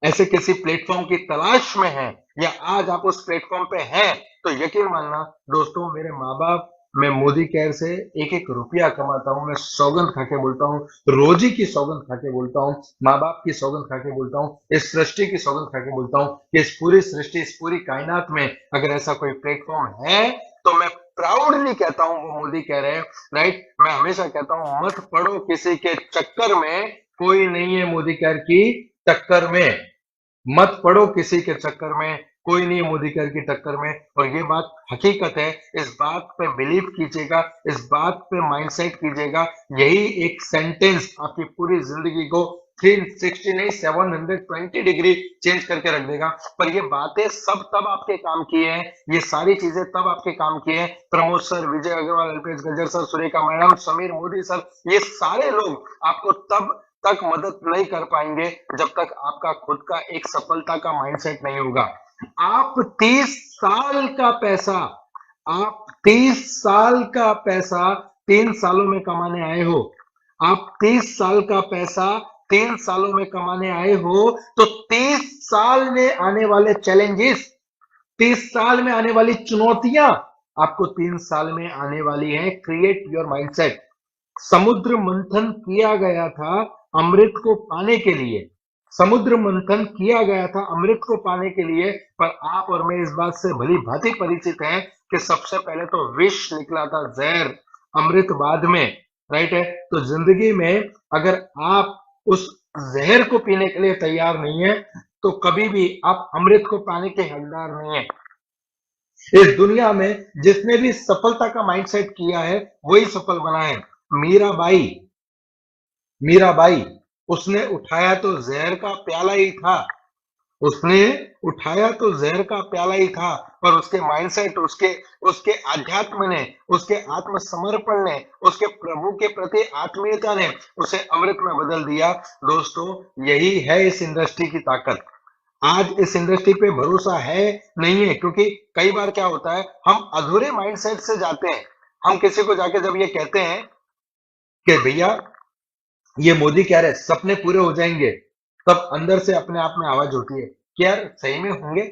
Speaker 2: ऐसे किसी प्लेटफॉर्म की तलाश में हैं या आज आप उस प्लेटफॉर्म पे हैं तो यकीन मानना दोस्तों, मेरे माँ बाप, मैं मोदी केयर से एक एक रुपया कमाता हूँ। मैं सौगंध खा के बोलता हूँ, रोजी की सौगंध खा के बोलता हूँ, माँ बाप की सौगंध खा के बोलता हूँ, इस सृष्टि की सौगंध खा के बोलता हूँ कि इस पूरी सृष्टि, इस पूरी कायनात में अगर ऐसा कोई प्लेटफॉर्म है तो मैं प्राउडली कहता हूँ वो मोदी केयर है, राइट। मैं हमेशा कहता हूँ मत पड़ो किसी के चक्कर में, कोई नहीं है मोदी केयर की टक्कर में। मत पड़ो किसी के चक्कर में, कोई नहीं मोदी केयर की टक्कर में। और ये बात हकीकत है, इस बात पे बिलीव कीजिएगा, इस बात पे माइंडसेट कीजिएगा। यही एक सेंटेंस आपकी पूरी जिंदगी को 360 नहीं 720 डिग्री चेंज करके रख देगा। पर ये बातें सब तब आपके काम की है, ये सारी चीजें तब आपके काम की है। Pramod sir, Vijay Agarwal, Alpesh Gajjar sir, Surekha madam, Sameer Modi sir, ये सारे लोग आपको तब तक मदद नहीं कर पाएंगे जब तक आपका खुद का एक सफलता का माइंडसेट नहीं होगा। आप 30 साल का पैसा, आप 30 साल का पैसा 3 सालों में कमाने आए हो। आप 30 साल का पैसा 3 सालों में कमाने आए हो तो 30 साल में आने वाले चैलेंजेस, 30 साल में आने वाली चुनौतियां आपको 3 साल में आने वाली है। Create your mindset. समुद्र मंथन किया गया था अमृत को पाने के लिए, समुद्र मंथन किया गया था अमृत को पाने के लिए। पर आप और मैं इस बात से भली भांति परिचित हैं कि सबसे पहले तो विष निकला था, जहर, अमृत बाद में, राइट है। तो जिंदगी में अगर आप उस जहर को पीने के लिए तैयार नहीं है तो कभी भी आप अमृत को पाने के हकदार नहीं है। इस दुनिया में जिसने भी सफलता का माइंडसेट किया है वही सफल बना है। मीराबाई, मीराबाई, उसने उठाया तो जहर का प्याला ही था, उसने उठाया तो जहर का प्याला ही था, पर उसके माइंडसेट, उसके उसके आध्यात्म ने, उसके आत्मसमर्पण ने, उसके प्रभु के प्रति आत्मीयता ने उसे अमृत में बदल दिया। दोस्तों, यही है इस इंडस्ट्री की ताकत। आज इस इंडस्ट्री पे भरोसा है नहीं है, क्योंकि कई बार क्या होता है, हम अधूरे माइंडसेट से जाते हैं। हम किसी को जाके जब ये कहते हैं कि भैया ये मोदी कह रहे सपने पूरे हो जाएंगे, तब अंदर से अपने आप में आवाज होती है कि यार सही में होंगे।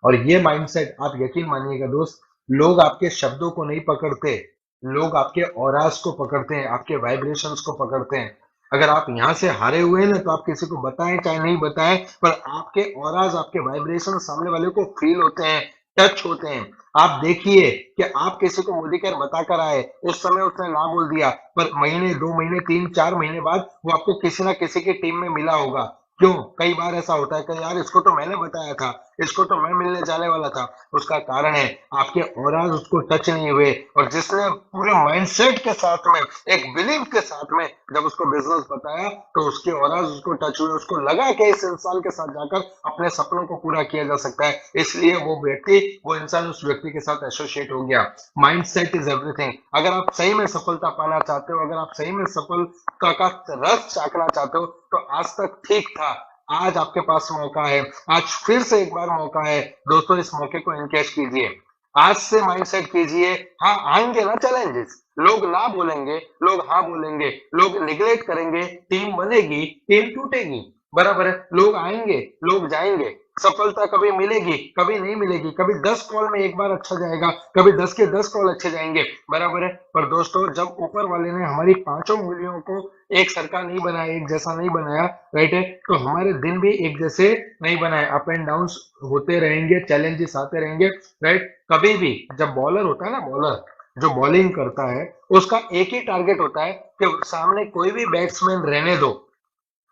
Speaker 2: और ये माइंडसेट, आप यकीन मानिएगा दोस्त, लोग आपके शब्दों को नहीं पकड़ते, लोग आपके ऑरास को पकड़ते हैं, आपके वाइब्रेशंस को पकड़ते हैं। अगर आप यहाँ से हारे हुए हैं ना, तो आप किसी को बताएं चाहे नहीं बताएं, पर आपके ऑरास, आपके वाइब्रेशन सामने वाले को फील होते हैं, टच होते हैं। आप देखिए कि आप किसी को मोदी केयर बता कर आए, उस समय उसने ना बोल दिया, पर महीने, 2 महीने, 3-4 महीने बाद वो आपको किसी ना किसी की टीम में मिला होगा। क्यों? कई बार ऐसा होता है कि यार इसको तो मैंने बताया था, इसको तो मैं मिलने जाने वाला था। उसका कारण है आपके ऑराज उसको टच नहीं हुए, और जिसने पूरे माइंडसेट के साथ में, एक बिलीव के साथ में जब उसको बिजनेस बताया, तो उसके ऑराज उसको टच हुए, उसको लगा कि इस इंसान के साथ जाकर अपने सपनों को पूरा किया जा सकता है, इसलिए वो व्यक्ति, वो इंसान उस व्यक्ति के साथ एसोसिएट हो गया। Mindset is everything. अगर आप सही में सफलता पाना चाहते हो, अगर आप सही में सफलता का रस चाखना चाहते हो, तो आज तक ठीक था, आज आपके पास मौका है, आज फिर से एक बार मौका है। दोस्तों, इस मौके को इनकैश कीजिए, आज से माइंडसेट कीजिए। हाँ, आएंगे ना चैलेंजेस, लोग ना बोलेंगे, लोग हाँ बोलेंगे, लोग निगलेक्ट करेंगे, टीम बनेगी, टीम टूटेगी, बराबर है। लोग आएंगे, लोग जाएंगे, सफलता कभी मिलेगी, कभी नहीं मिलेगी, कभी 10 कॉल में एक बार अच्छा जाएगा, कभी 10 के 10 कॉल अच्छे जाएंगे, बराबर है। पर दोस्तों, जब ऊपर वाले ने हमारी पांचों उंगलियों को एक सरका नहीं बनाया, एक जैसा नहीं बनाया, राइट है, तो हमारे दिन भी एक जैसे नहीं बनाए, अप एंड डाउन होते रहेंगे, चैलेंजेस आते रहेंगे, राइट। कभी भी जब बॉलर होता है ना, बॉलर जो बॉलिंग करता है, उसका एक ही टारगेट होता है कि सामने कोई भी बैट्समैन रहने दो,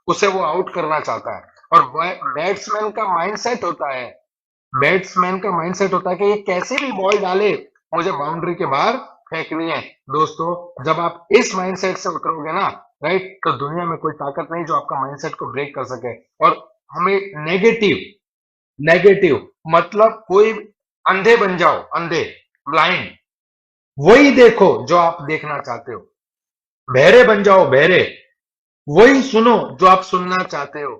Speaker 2: उसे वो आउट करना चाहता है। और बैट्समैन का माइंडसेट होता है, बैट्समैन का माइंडसेट होता है कि ये कैसे भी बॉल डाले, मुझे बाउंड्री के बाहर फेंकनी है। दोस्तों, जब आप इस माइंडसेट से उतरोगे ना, राइट, तो दुनिया में कोई ताकत नहीं जो आपका माइंडसेट को ब्रेक कर सके। और हमें नेगेटिव, नेगेटिव मतलब कोई, अंधे बन जाओ, अंधे, ब्लाइंड, वही देखो जो आप देखना चाहते हो। बहरे बन जाओ, बहरे, वही सुनो जो आप सुनना चाहते हो।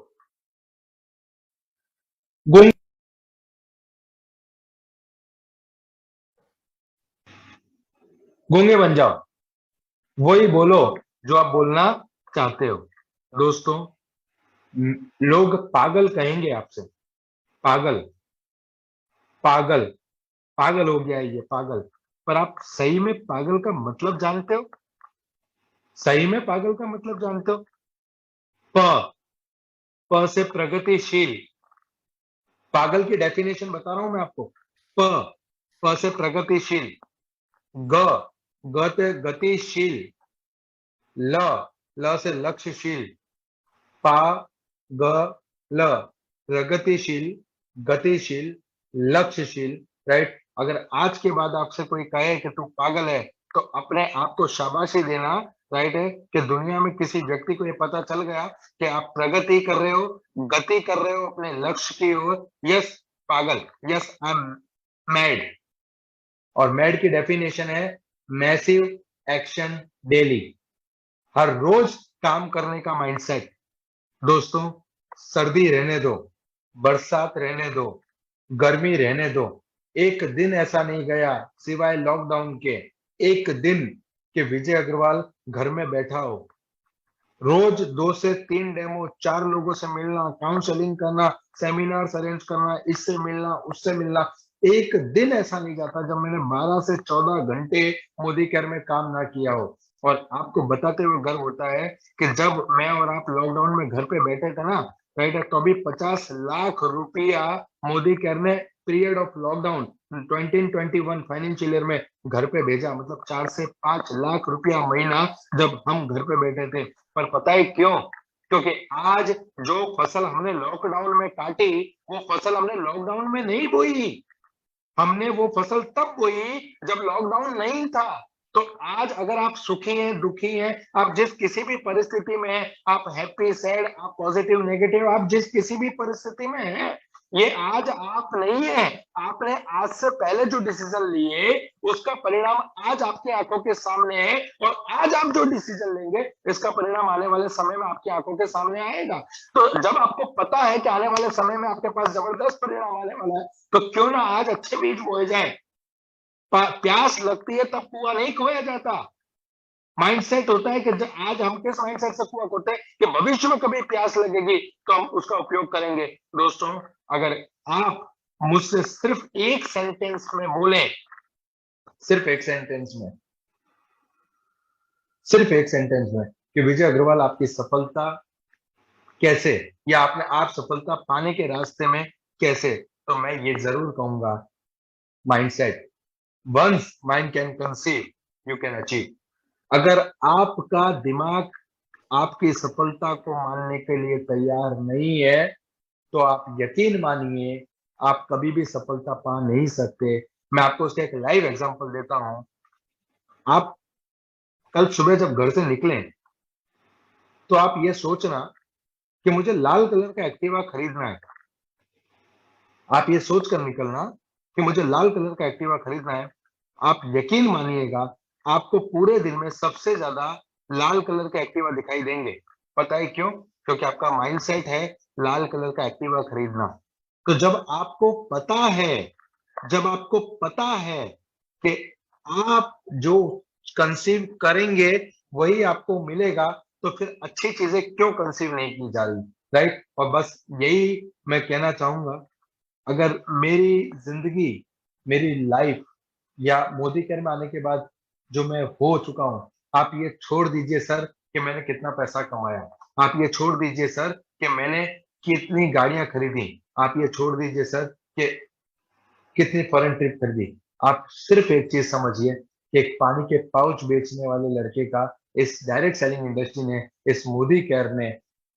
Speaker 2: गूंगे गूंगे बन जाओ, वही बोलो जो आप बोलना चाहते हो। दोस्तों, लोग पागल कहेंगे आपसे, पागल, पागल, पागल हो गया है ये, पागल। पर आप सही में पागल का मतलब जानते हो? सही में पागल का मतलब जानते हो? प प से प्रगतिशील, पागल की डेफिनेशन बता रहा हूं मैं आपको। प प से प्रगतिशील, ग ग से गतिशील, ल ल से लक्ष्यशील, पा ग ल, प्रगतिशील, गतिशील, लक्ष्यशील, राइट। अगर आज के बाद आपसे कोई कहे कि तू पागल है, तो अपने आप को शाबाशी देना, राइट है, कि दुनिया में किसी व्यक्ति को ये पता चल गया कि आप प्रगति कर रहे हो, गति कर रहे हो अपने लक्ष्य की ओर। यस, पागल, यस, आई एम मैड। और मैड की डेफिनेशन है मैसिव एक्शन डेली, हर रोज काम करने का माइंडसेट। दोस्तों, सर्दी रहने दो, बरसात रहने दो, गर्मी रहने दो, एक दिन ऐसा नहीं गया सिवाय लॉकडाउन के, एक दिन कि विजय अग्रवाल घर में बैठा हो। रोज 2 से 3 डेमो, 4 लोगों से मिलना, काउंसलिंग करना, सेमिनार्स अरेंज करना, इससे मिलना, उससे मिलना। एक दिन ऐसा नहीं जाता जब मैंने 12 से 14 घंटे मोदी केयर में काम ना किया हो। और आपको बताते हुए गर्व होता है कि जब मैं और आप लॉकडाउन में घर पे बैठे थे ना, राइट, तो अभी 50 लाख रुपया मोदी केयर ने period of lockdown 2021 financial year में घर पे भेजा, मतलब 4 से 5 लाख रुपया महीना, जब हम घर पे बैठे थे। पर पता है क्यों? क्योंकि आज जो फसल हमने लॉकडाउन में काटी, वो फसल हमने लॉकडाउन में नहीं बोई, हमने वो फसल तब बोई जब लॉकडाउन नहीं था। तो आज अगर आप सुखी हैं, दुखी हैं, आप जिस किसी भी परिस्थिति में हैं, आप हैप्पी, सैड, आप पॉजिटिव, नेगेटिव, आप जिस किसी भी परिस्थिति में हैं, ये आज आप नहीं है, आपने आज से पहले जो डिसीजन लिए, उसका परिणाम आज आपकी आंखों के सामने है। और आज आप जो डिसीजन लेंगे, इसका परिणाम आने वाले समय में आपकी आंखों के सामने आएगा। तो जब आपको पता है कि आने वाले समय में आपके पास जबरदस्त परिणाम आने वाला है, तो क्यों ना आज अच्छे बीज बोए जाए। प्यास लगती है तब कुआं नहीं खोया जाता। माइंडसेट होता है कि आज हम किस माइंडसेट से कुआं खोते हैं कि भविष्य में कभी प्यास लगेगी तो हम उसका उपयोग करेंगे। दोस्तों, अगर आप मुझसे सिर्फ एक सेंटेंस में बोले, सिर्फ एक सेंटेंस में, सिर्फ एक सेंटेंस में, कि विजय अग्रवाल आपकी सफलता कैसे, या आपने आप सफलता पाने के रास्ते में कैसे, तो मैं ये जरूर कहूंगा, mindset. Once mind can conceive, you can achieve. अगर आपका दिमाग आपकी सफलता को मानने के लिए तैयार नहीं है, तो आप यकीन मानिए आप कभी भी सफलता पा नहीं सकते। मैं आपको उसका एक लाइव एग्जांपल देता हूँ। आप कल सुबह जब घर से निकलें, तो आप ये सोचना कि मुझे लाल कलर का एक्टिवा खरीदना है। आप ये सोच कर निकलना कि मुझे लाल कलर का एक्टिवा खरीदना है। आप यकीन मानिएगा, आपको पूरे दिन में सबसे ज़्यादा लाल कलर का एक्टिवा दिखाई देंगे। पता है क्यों? क्योंकि आपका माइंडसेट है लाल कलर का एक्टिवा खरीदना। तो जब आपको पता है कि आप जो कंसीव करेंगे वही आपको मिलेगा, तो फिर अच्छी चीज़ें क्यों कंसीव नहीं की जा रही, राइट? और बस यही मैं कहना चाहूँगा। अगर मेरी ज़िंदगी, मेरी लाइफ़ या मोदी केयर में आने के बाद जो मैं हो चुका हूँ, आप ये छोड़ दीजिए सर कि मैंने कितना पैसा कमाया। आप ये छोड़ दीजिए सर कि मैंने कितनी गाड़ियाँ खरीदी। आप ये छोड़ दीजिए सर कि कितनी फॉरेन ट्रिप खरीदी। आप सिर्फ़ एक चीज़ समझिए कि एक पानी के पाउच बेचने वाले लड़के का इस डायरेक्ट सेलिंग इंडस्ट्री ने, इस मोदी केयर ने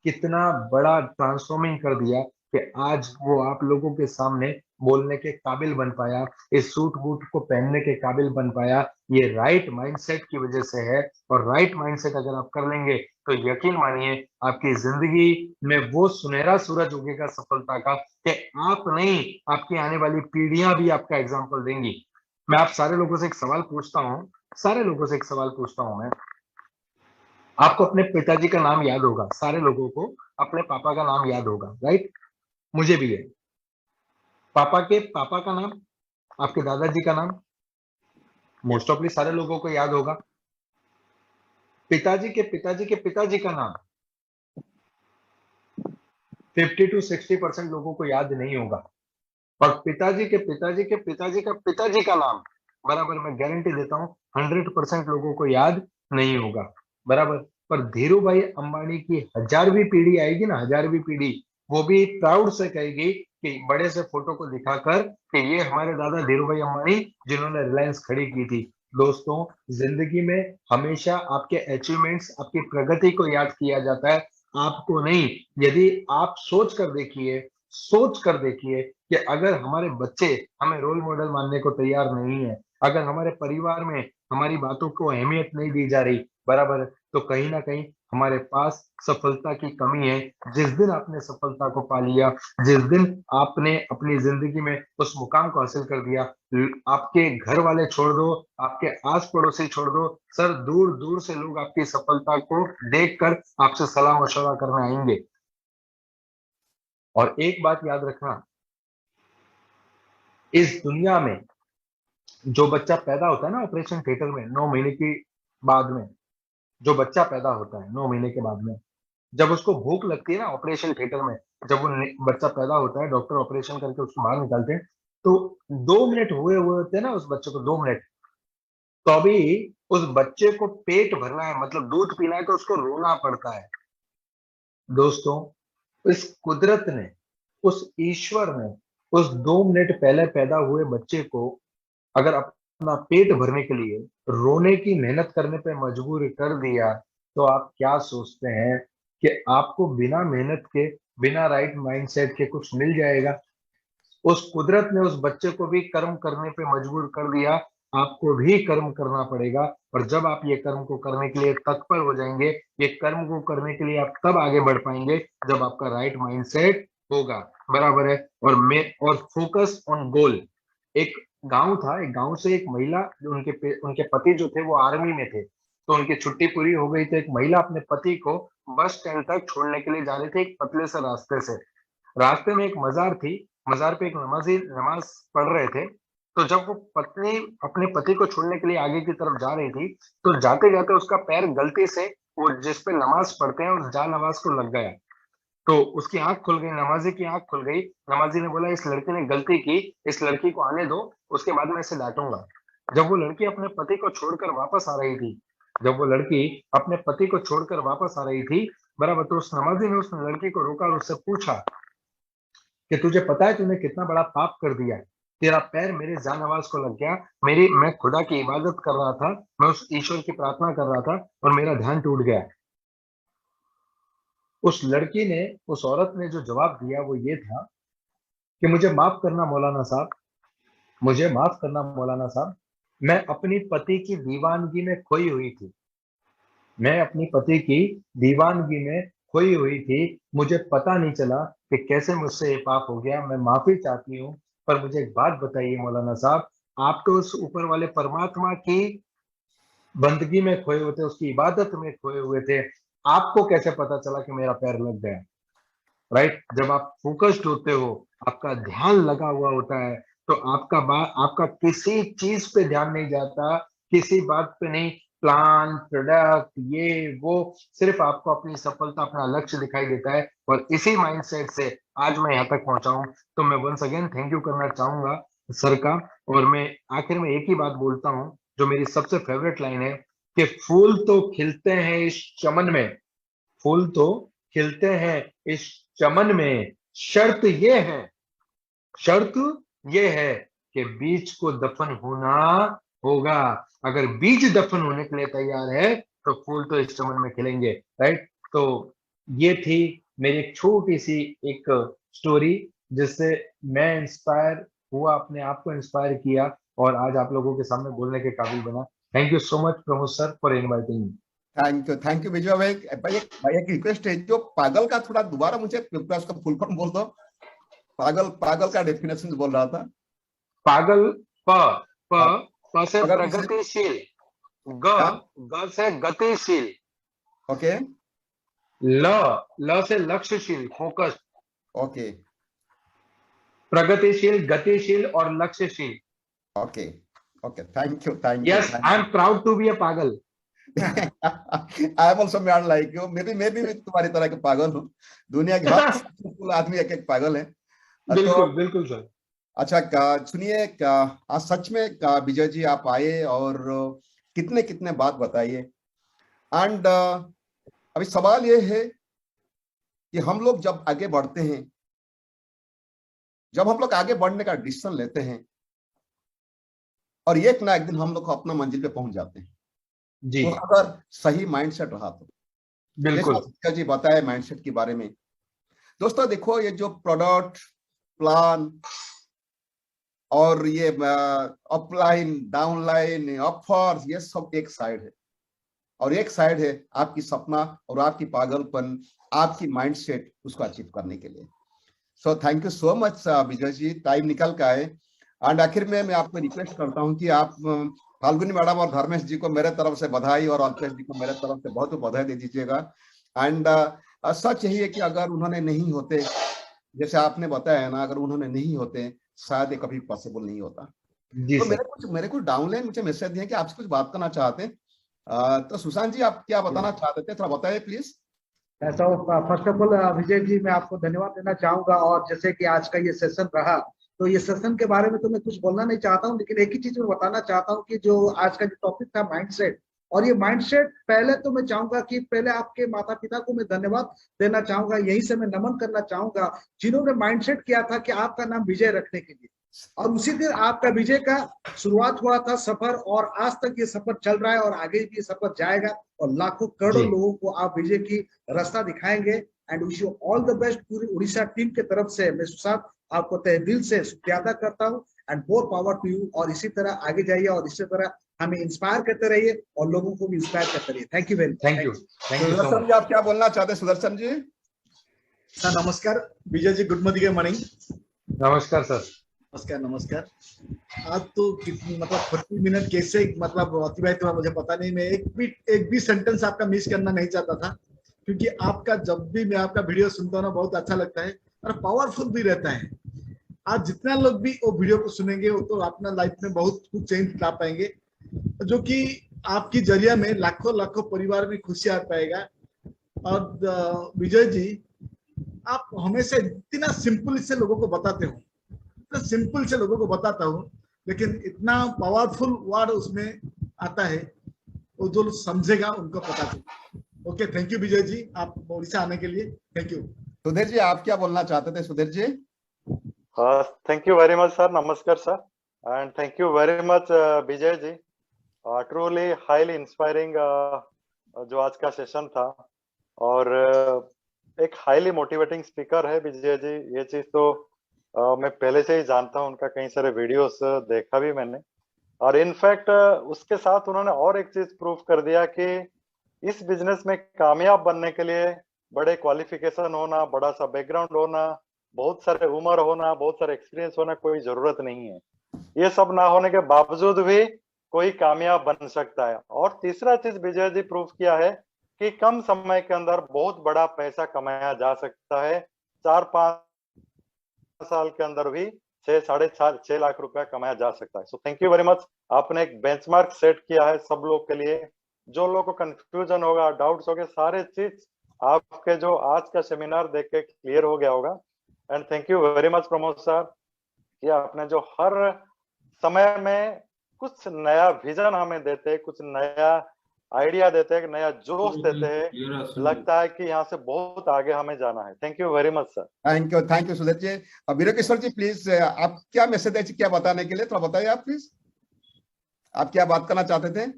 Speaker 2: कितना बड़ा ट्रांसफ़ॉर्मिंग कर दिया कि आज वो आप लोगों के सामने बोलने के काबिल बन पाया, इस सूट-बूट को पहनने के काबिल बन पाया। ये राइट माइंडसेट की वज़ह से है, और राइट माइंडसेट अगर आप कर लेंगे, तो यकीन मानिए आपकी ज़िंदगी में वो सुनहरा सूरज उगेगा सफलता का कि आप नहीं, आपकी आने वाली पीढ़ियाँ भी आपका एग्ज़ाम्पल देंगी। मैं आप सारे लोगों से एक सवाल पूछता हूँ, सारे लोगों से एक सवाल पूछता हूँ मैं। आपको अपने पिताजी का नाम याद होगा, सारे लोगों को अपने पापा का नाम याद होगा, राइट? मुझे भी है। पापा के पापा का नाम, आपके दादाजी का नाम, मोस्ट ऑफली सारे लोगों को याद होगा। पिताजी के पिताजी के पिताजी का नाम 50 टू 60% लोगों को याद नहीं होगा। और पिताजी के पिताजी के पिताजी का पिताजी का नाम, बराबर मैं गारंटी देता हूँ 100% लोगों को याद नहीं होगा, बराबर। पर धीरू भाई अंबानी की 1000वीं पीढ़ी आएगी ना, 1000वीं पीढ़ी, वो भी प्राउड से कहेगी कि बड़े से फोटो को दिखाकर कि ये हमारे दादा धीरू भाई अंबानी जिन्होंने रिलायंस खड़ी की थी। दोस्तों, जिंदगी में हमेशा आपके अचीवमेंट्स, आपकी प्रगति को याद किया जाता है, आपको नहीं। यदि आप सोच कर देखिए कि अगर हमारे बच्चे हमें रोल मॉडल मानने को तैयार नहीं है, अगर हमारे परिवार में हमारी बातों को अहमियत नहीं दी जा रही, बराबर है, तो कहीं न कहीं हमारे पास सफलता की कमी है। जिस दिन आपने सफलता को पा लिया, जिस दिन आपने अपनी ज़िंदगी में उस मुकाम को हासिल कर दिया, आपके घर वाले छोड़ दो, आपके आस-पड़ोसी छोड़ दो, सर दूर-दूर से लोग आपकी सफलता को देखकर आपसे सलाह-मशवरा करने आएँगे। और एक बात याद रखना, इस दुनिया में जो बच्चा पैदा होता है ना ऑपरेशन थिएटर में 9 महीने की बाद में, जो बच्चा पैदा होता है 9 महीने के बाद में, जब उसको भूख लगती है ना ऑपरेशन थिएटर में, जब वो बच्चा पैदा होता है, डॉक्टर ऑपरेशन करके उसको बाहर निकालते हैं, तो 2 मिनट हुए होते हैं ना उस बच्चे को, 2 मिनट, तो अभी उस बच्चे को पेट भरना है, मतलब दूध पीना है, तो उसको रोना पड़ता है। दोस्तों, इस कुदरत ने, उस ईश्वर ने, उस 2 मिनट पहले पैदा हुए बच्चे को अगर अपना पेट भरने के लिए रोने की मेहनत करने पे मजबूर कर दिया, तो आप क्या सोचते हैं कि आपको बिना मेहनत के, बिना राइट माइंडसेट के कुछ मिल जाएगा? उस कुदरत ने उस बच्चे को भी कर्म करने पे मजबूर कर दिया, आपको भी कर्म करना पड़ेगा। और जब आप ये कर्म को करने के लिए तत्पर हो जाएँगे, ये कर्म को करने के लिए आप तब आगे बढ़ पाएँगे, जब आपका राइट माइंडसेट होगा, बराबर है? और फोकस ऑन गोल। एक गाँव था, एक गाँव से एक महिला, जो उनके पति जो थे वो आर्मी में थे, तो उनकी छुट्टी पूरी हो गई, तो एक महिला अपने पति को बस स्टैंड तक छोड़ने के लिए जा रही थी एक पतले से रास्ते से। रास्ते में एक मज़ार थी, मज़ार पे एक नमाज़ी नमाज़ पढ़ रहे थे, तो जब वो पत्नी अपने पति को छोड़ने के लिए आगे की तरफ जा रही थी, तो जाते-जाते उसका पैर गलती से वो जिस पे नमाज़ पढ़ते हैं, उस जा-नवाज़ को लग गया। तो उसकी आँख खुल गई, नमाज़ी की आँख खुल गई। नमाज़ी ने बोला, "इस लड़की ने गलती की, इस लड़की को आने दो, उसके बाद मैं इसे डाँटूँगा।" जब वो लड़की अपने पति को छोड़कर वापस आ रही थी, जब वो लड़की अपने पति को छोड़कर वापस आ रही थी, बराबर, तो उस नमाज़ी ने उस लड़की को रोका और उससे पूछा कि तुझे पता है तूने कितना बड़ा पाप कर दिया है? तेरा पैर मेरे जाननवाज़ को लग गया, मेरी मैं खुदा की इबादत कर रहा था, मैं उस ईश्वर की प्रार्थना कर रहा था और मेरा ध्यान टूट गया। उस लड़की ने, उस औरत ने जो जवाब दिया वो ये था कि मुझे माफ करना मौलाना साहब, मुझे माफ करना मौलाना साहब, मैं अपनी पति की दीवानगी में खोई हुई थी, मैं अपनी पति की दीवानगी में खोई हुई थी, मुझे पता नहीं चला कि कैसे मुझसे ये पाप हो गया, मैं माफी चाहती हूँ। पर मुझे एक बात बताइए मौलाना साहब, आप तो उस ऊपर वाले परमात्मा की बंदगी में खोए हुए थे, उसकी इबादत में खोए हुए थे, आपको कैसे पता चला कि मेरा पैर लग गया? राइट, जब आप फोकस्ड होते हो, आपका ध्यान लगा हुआ होता है, तो आपका किसी चीज पे ध्यान नहीं जाता, किसी बात पे नहीं, प्लान, प्रोडक्ट, ये वो, सिर्फ आपको अपनी सफलता, अपना लक्ष्य दिखाई देता है। और इसी माइंडसेट से आज मैं यहाँ तक पहुंचा हूं। तो मैं वंस अगेन थैंक यू करना चाहूंगा सर का। और मैं आखिर में एक ही बात बोलता हूँ, जो मेरी सबसे फेवरेट लाइन है, कि फूल तो खिलते हैं इस चमन में, फूल तो खिलते हैं इस चमन में, शर्त ये है, शर्त ये है कि बीज को दफन होना होगा। अगर बीज दफन होने के लिए तैयार है, तो फूल तो इस चमन में खिलेंगे। राइट। तो ये थी मेरी एक छोटी सी एक स्टोरी, जिससे मैं इंस्पायर हुआ, अपने आप को इंस्पायर किया, और आज आप लोगों के सामने बोलने के काबिल बना। Thank you so much Pramod sir for inviting me.
Speaker 1: Thank you Vijay भाई। भाई एक रिक्वेस्ट है, जो पागल का थोड़ा दोबारा मुझे कृपया उसका फुल फॉर्म बोल दो। पागल, पागल का डेफिनेशन बोल रहा था।
Speaker 2: पागल, प प
Speaker 1: हाँ,
Speaker 2: प से
Speaker 1: प्रगतिशील।
Speaker 2: प्रगतिशील, ग
Speaker 1: क्या?
Speaker 2: ग से गतिशील,
Speaker 1: ओके।
Speaker 2: ल ल से लक्ष्यशील, फोकस,
Speaker 1: ओके।
Speaker 2: प्रगतिशील, गतिशील और लक्ष्यशील।
Speaker 1: Okay. Okay, thank you, thank you,
Speaker 2: yes, I
Speaker 1: thank
Speaker 2: am proud to be a पागल।
Speaker 1: I am also mad like you. मैं भी तुम्हारी तरह के पागल हूँ। दुनिया के हर सक्सेसफुल आदमी एक एक पागल है। तो
Speaker 2: बिल्कुल बिल्कुल सर।
Speaker 1: अच्छा, सुनिए, आज सच में विजय जी आप आए और कितने कितने बात बताइए। एंड अभी सवाल ये है कि हम लोग जब आगे बढ़ते हैं, जब हम लोग आगे बढ़ने का डिसीजन लेते हैं, और एक ना एक दिन हम लोग अपना मंजिल पे पहुंच जाते हैं,
Speaker 2: जी,
Speaker 1: तो अगर सही माइंडसेट रहा तो, जैसा
Speaker 2: बिल्कुल।
Speaker 1: सत्या जी बताए माइंडसेट के बारे में। दोस्तों देखो, ये जो प्रोडक्ट, प्लान, और ये अपलाइन, डाउनलाइन, ऑफर्स, ये सब एक साइड है, और एक साइड है आपकी सपना और आपकी पागलपन, आपकी माइंडसेट उसको अचीव करने के लिए। So thank you so much Vijay ji, time निकल के आए। एंड आखिर में मैं आपको रिक्वेस्ट करता हूं कि आप फाल्गुनी मैडम और धर्मेश जी को मेरे तरफ से बधाई, और अल्पेश जी को मेरे तरफ से बहुत बहुत बधाई दे दीजिएगा। एंड सच यही है कि अगर उन्होंने नहीं होते, जैसे आपने बताया ना, अगर उन्होंने नहीं होते, शायद ये कभी पॉसिबल नहीं होता।
Speaker 2: जी
Speaker 1: तो
Speaker 2: सर।
Speaker 1: मेरे कुछ डाउनलाइन मुझे मैसेज दिए कि आपसे कुछ बात करना चाहते हैं। तो सुशांत जी, आप क्या बताना चाहते थे, थोड़ा बताइए प्लीज।
Speaker 3: ऐसा, first of all Vijay ji, मैं आपको धन्यवाद देना चाहूंगा। और जैसे कि आज का ये सेशन रहा, तो ये सेशन के बारे में तो मैं कुछ बोलना नहीं चाहता हूँ, लेकिन एक ही चीज मैं बताना चाहता हूँ कि जो आज का जो टॉपिक था माइंडसेट, और ये माइंडसेट, पहले तो मैं चाहूंगा कि पहले आपके माता पिता को मैं धन्यवाद देना चाहूंगा, यहीं से मैं नमन करना चाहूंगा, जिन्होंने माइंडसेट किया था कि आपका नाम विजय रखने के लिए। और उसी दिन आपका विजय का शुरुआत हुआ था सफर, और आज तक ये सफर चल रहा है, और आगे भी ये सफर जाएगा, और लाखों करोड़ों
Speaker 2: जी,
Speaker 3: लोगों को आप विजय की रास्ता दिखाएंगे। And wish you all the best. पूरी उड़ीसा टीम के तरफ से मैं सुशांत आपको तहे दिल से शुक्रिया अदा करता हूँ। And more power to you, और इसी तरह आगे जाइए, और इसी तरह हमें इंस्पायर करते रहिए, और लोगों को भी इंस्पायर करते रहिए। Thank you very much.
Speaker 2: Thank you, thank you so
Speaker 1: Sudarshan ji,
Speaker 2: much.
Speaker 1: आप क्या बोलना चाहते हैं, सुदर्शन जी?
Speaker 4: सर नमस्कार। Vijay ji, good morning.
Speaker 2: नमस्कार सर।
Speaker 4: नमस्कार नमस्कार। आज तो कितनी मतलब 40 मिनट कैसे मतलब अतिबाहित हुआ मुझे पता नहीं। मैं एक भी सेंटेंस आपका मिस करना नहीं चाहता था, क्योंकि आपका जब भी मैं आपका वीडियो सुनता हूँ ना, बहुत अच्छा लगता है और पावरफुल भी रहता है। आज जितना लोग भी वो वीडियो को सुनेंगे, वो तो अपना लाइफ में बहुत कुछ चेंज ला पाएंगे, जो कि आपकी जरिया में लाखों लाखों परिवार में खुशी आ पाएगा। और विजय जी, आप हमेशा इतना सिंपल से लोगों को बताते हो, इतना सिंपल से लोगों को बताता हूँ, लेकिन इतना पावरफुल वर्ड उसमें आता है, वो जो समझेगा उनको पता चलेगा। ओके, थैंक यू विजय जी, आप उड़ीसा आने के लिए थैंक यू।
Speaker 1: सुधीर जी, आप क्या बोलना चाहते थे, Sudhir ji?
Speaker 5: Thank you very much, sir. Namaskar, sir. And thank you very much, Vijay ji. Truly highly inspiring जो आज का सेशन था, और एक हाईली मोटिवेटिंग स्पीकर है विजय जी, ये चीज तो मैं पहले से ही जानता हूँ, उनका कई सारे वीडियोस देखा भी मैंने। और इनफैक्ट उसके साथ उन्होंने और एक चीज प्रूव कर दिया कि इस बिजनेस में कामयाब बनने के लिए बड़े क्वालिफिकेशन होना, बड़ा सा बैकग्राउंड होना, बहुत सारे उम्र होना, बहुत सारे एक्सपीरियंस होना कोई जरूरत नहीं है। ये सब ना होने के बावजूद भी कोई कामयाब बन सकता है। और तीसरा चीज विजय जी प्रूव किया है कि कम समय के अंदर बहुत बड़ा पैसा कमाया जा सकता है। 4-5 साल के अंदर भी 6-6.5 लाख रुपया कमाया जा सकता है। सो थैंक यू वेरी मच। आपने एक बेंचमार्क सेट किया है सब लोग के लिए। जो लोगों को कंफ्यूजन होगा, डाउट्स होंगे, सारे चीज आपके जो आज का सेमिनार देख के क्लियर हो गया होगा। And thank you very much Pramod sir कि आपने जो हर समय में कुछ नया विजन हमें देते हैं, कुछ नया आइडिया देते हैं, नया जोश देते हैं। लगता है कि यहाँ से बहुत आगे हमें जाना है। Thank you very much sir.
Speaker 1: Thank you Sudhir ji. Veerkishore ji please, आप क्या मैसेज है, क्या बताने के लिए थोड़ा बताइए आप प्लीज। आप क्या बात करना चाहते थे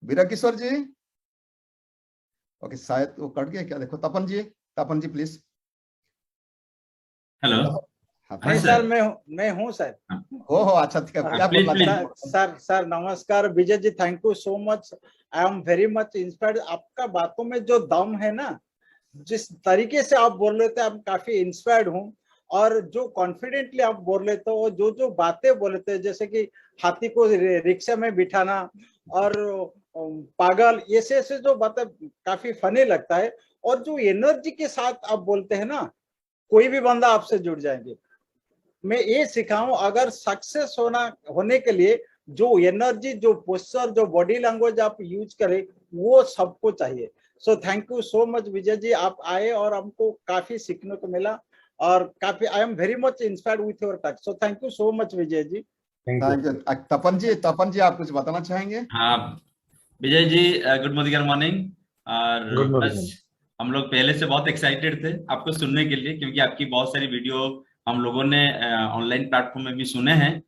Speaker 1: वीरकिशोर जी? ओके, शायद वो कट गया क्या, देखो तपन जी प्लीज।
Speaker 6: हेलो।
Speaker 7: नहीं सर, मैं हूँ सर।
Speaker 1: हो अच्छा, ठीक है, क्या
Speaker 6: प्लीज
Speaker 1: बोलना
Speaker 6: प्लीज।
Speaker 1: चाहते?
Speaker 7: सर नमस्कार Vijay ji, thank you so much. I am very much inspired. आपका बातों में जो दम है ना, जिस तरीके से आप बोल रहे थे, I'm काफी इंस्पायर्ड हूँ। और जो कॉन्फिडेंटली आप बोल रहे थे, वो जो बातें बोले थे, जैसे कि हाथी को रिक्शा में बिठाना और पागल, ये से जो बातें काफी फनी लगता है। और जो एनर्जी के साथ आप बोलते हैं ना, कोई भी बंदा आपसे जुड़ जाएंगे। मैं ये सिखाऊं, अगर सक्सेस होने के लिए जो एनर्जी, जो पोस्चर, जो बॉडी लैंग्वेज आप यूज करें, वो सबको चाहिए। So thank you so much Vijay ji, आप आए और हमको काफी सीखने को मिला और काफी I am very much inspired with your talk. So thank you so much Vijay ji.
Speaker 2: Thank
Speaker 1: thank
Speaker 2: you.
Speaker 1: You. Tapan ji आप कुछ बताना चाहेंगे?
Speaker 6: हाँ विजय जी, गुड मॉर्निंग। और
Speaker 2: गुड
Speaker 6: बस
Speaker 2: मॉर्निंग।
Speaker 6: हम लोग पहले से बहुत एक्साइटेड थे आपको सुनने के लिए, क्योंकि आपकी बहुत सारी वीडियो हम लोगों ने ऑनलाइन प्लेटफॉर्म में भी सुने हैं।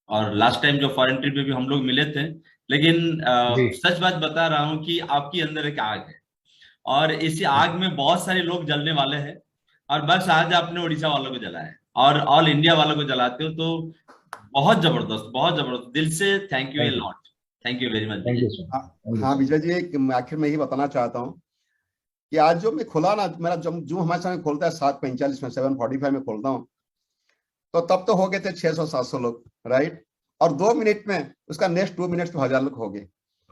Speaker 6: और लास्ट टाइम जो फॉरेन ट्रिप में भी हम लोग मिले थे। लेकिन
Speaker 2: जी।
Speaker 6: सच बात बता रहा हूँ कि आपकी अंदर एक आग है, और इसी आग में बहुत सारे लोग जलने वाले हैं। और बस आज आपने उड़ीसा वालों को जलाया है और ऑल इंडिया वालों को जलाते हो, तो बहुत जबरदस्त दिल से thank U A
Speaker 2: thank you.
Speaker 6: Lot. Thank you very much
Speaker 2: thank you
Speaker 6: Vijay.
Speaker 2: Sir.
Speaker 1: हाँ विजय जी, आखिर में यही बताना चाहता हूँ कि आज जो मैं खुला ना, मेरा जो हमारे समय खोलता है 7:45 में, 7:45 में खोलता हूँ, तो तब तो हो गए थे 600-700 लोग, राइट। और 2 मिनट में उसका नेक्स्ट 2 मिनट में 1000 लोग हो गए,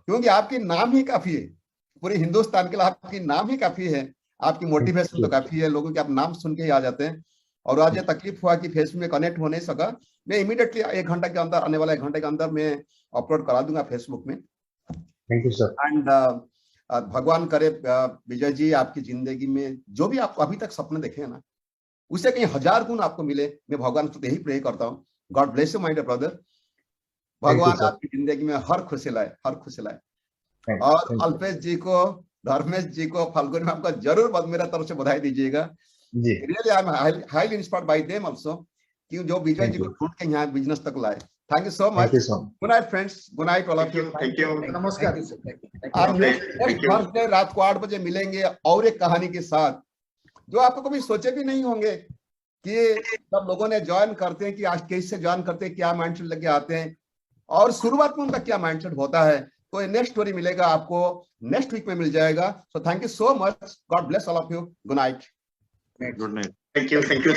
Speaker 1: क्योंकि आपकी नाम ही काफी है। पूरे हिंदुस्तान के लिए आपकी नाम ही काफी है, आपकी मोटिवेशन तो काफी है, लोगों के आप नाम सुन के ही आ जाते हैं। और आज ये तकलीफ हुआ कि फेसबुक में कनेक्ट हो नहीं सका, मैं इमीडिएटली 1 घंटे के अंदर, आने वाला 1 घंटे के अंदर मैं अपलोड करा दूंगा फेसबुक में।
Speaker 2: Thank you sir.
Speaker 1: एंड भगवान करे विजय जी, आपकी जिंदगी में जो भी आपको अभी तक सपने देखे हैं ना, उसे कहीं 1000 गुण आपको मिले। मैं भगवान से यही प्रे करता हूँ। God bless you my dear brother. भगवान आपकी जिंदगी में हर खुशी लाए। और अल्पेश जी को, धर्मेश जी को, फाल्गुनी मैम को जरूर मेरा तरफ से बधाई दीजिएगा।
Speaker 2: जी।
Speaker 1: Really I am highly inspired by them also, कि जो विजय जी को ढूंढ के यहाँ बिजनेस तक लाए। Thank you so much. Good night friends, good night all of you.
Speaker 4: Thank you, नमस्कार।
Speaker 1: आप नेक्स्ट थर्सडे रात को 8 बजे मिलेंगे और एक कहानी के साथ, जो आपको कभी सोचे भी नहीं होंगे कि सब लोगों ने ज्वाइन करते हैं, कि आज कैसे ज्वाइन करते हैं, क्या माइंडसेट लेके आते हैं और शुरुआत में उनका क्या माइंडसेट होता है। तो ये नेक्स्ट स्टोरी मिलेगा आपको, नेक्स्ट वीक में मिल जाएगा। सो thank you so much, God bless all of you, good night.
Speaker 4: Good night, thank you.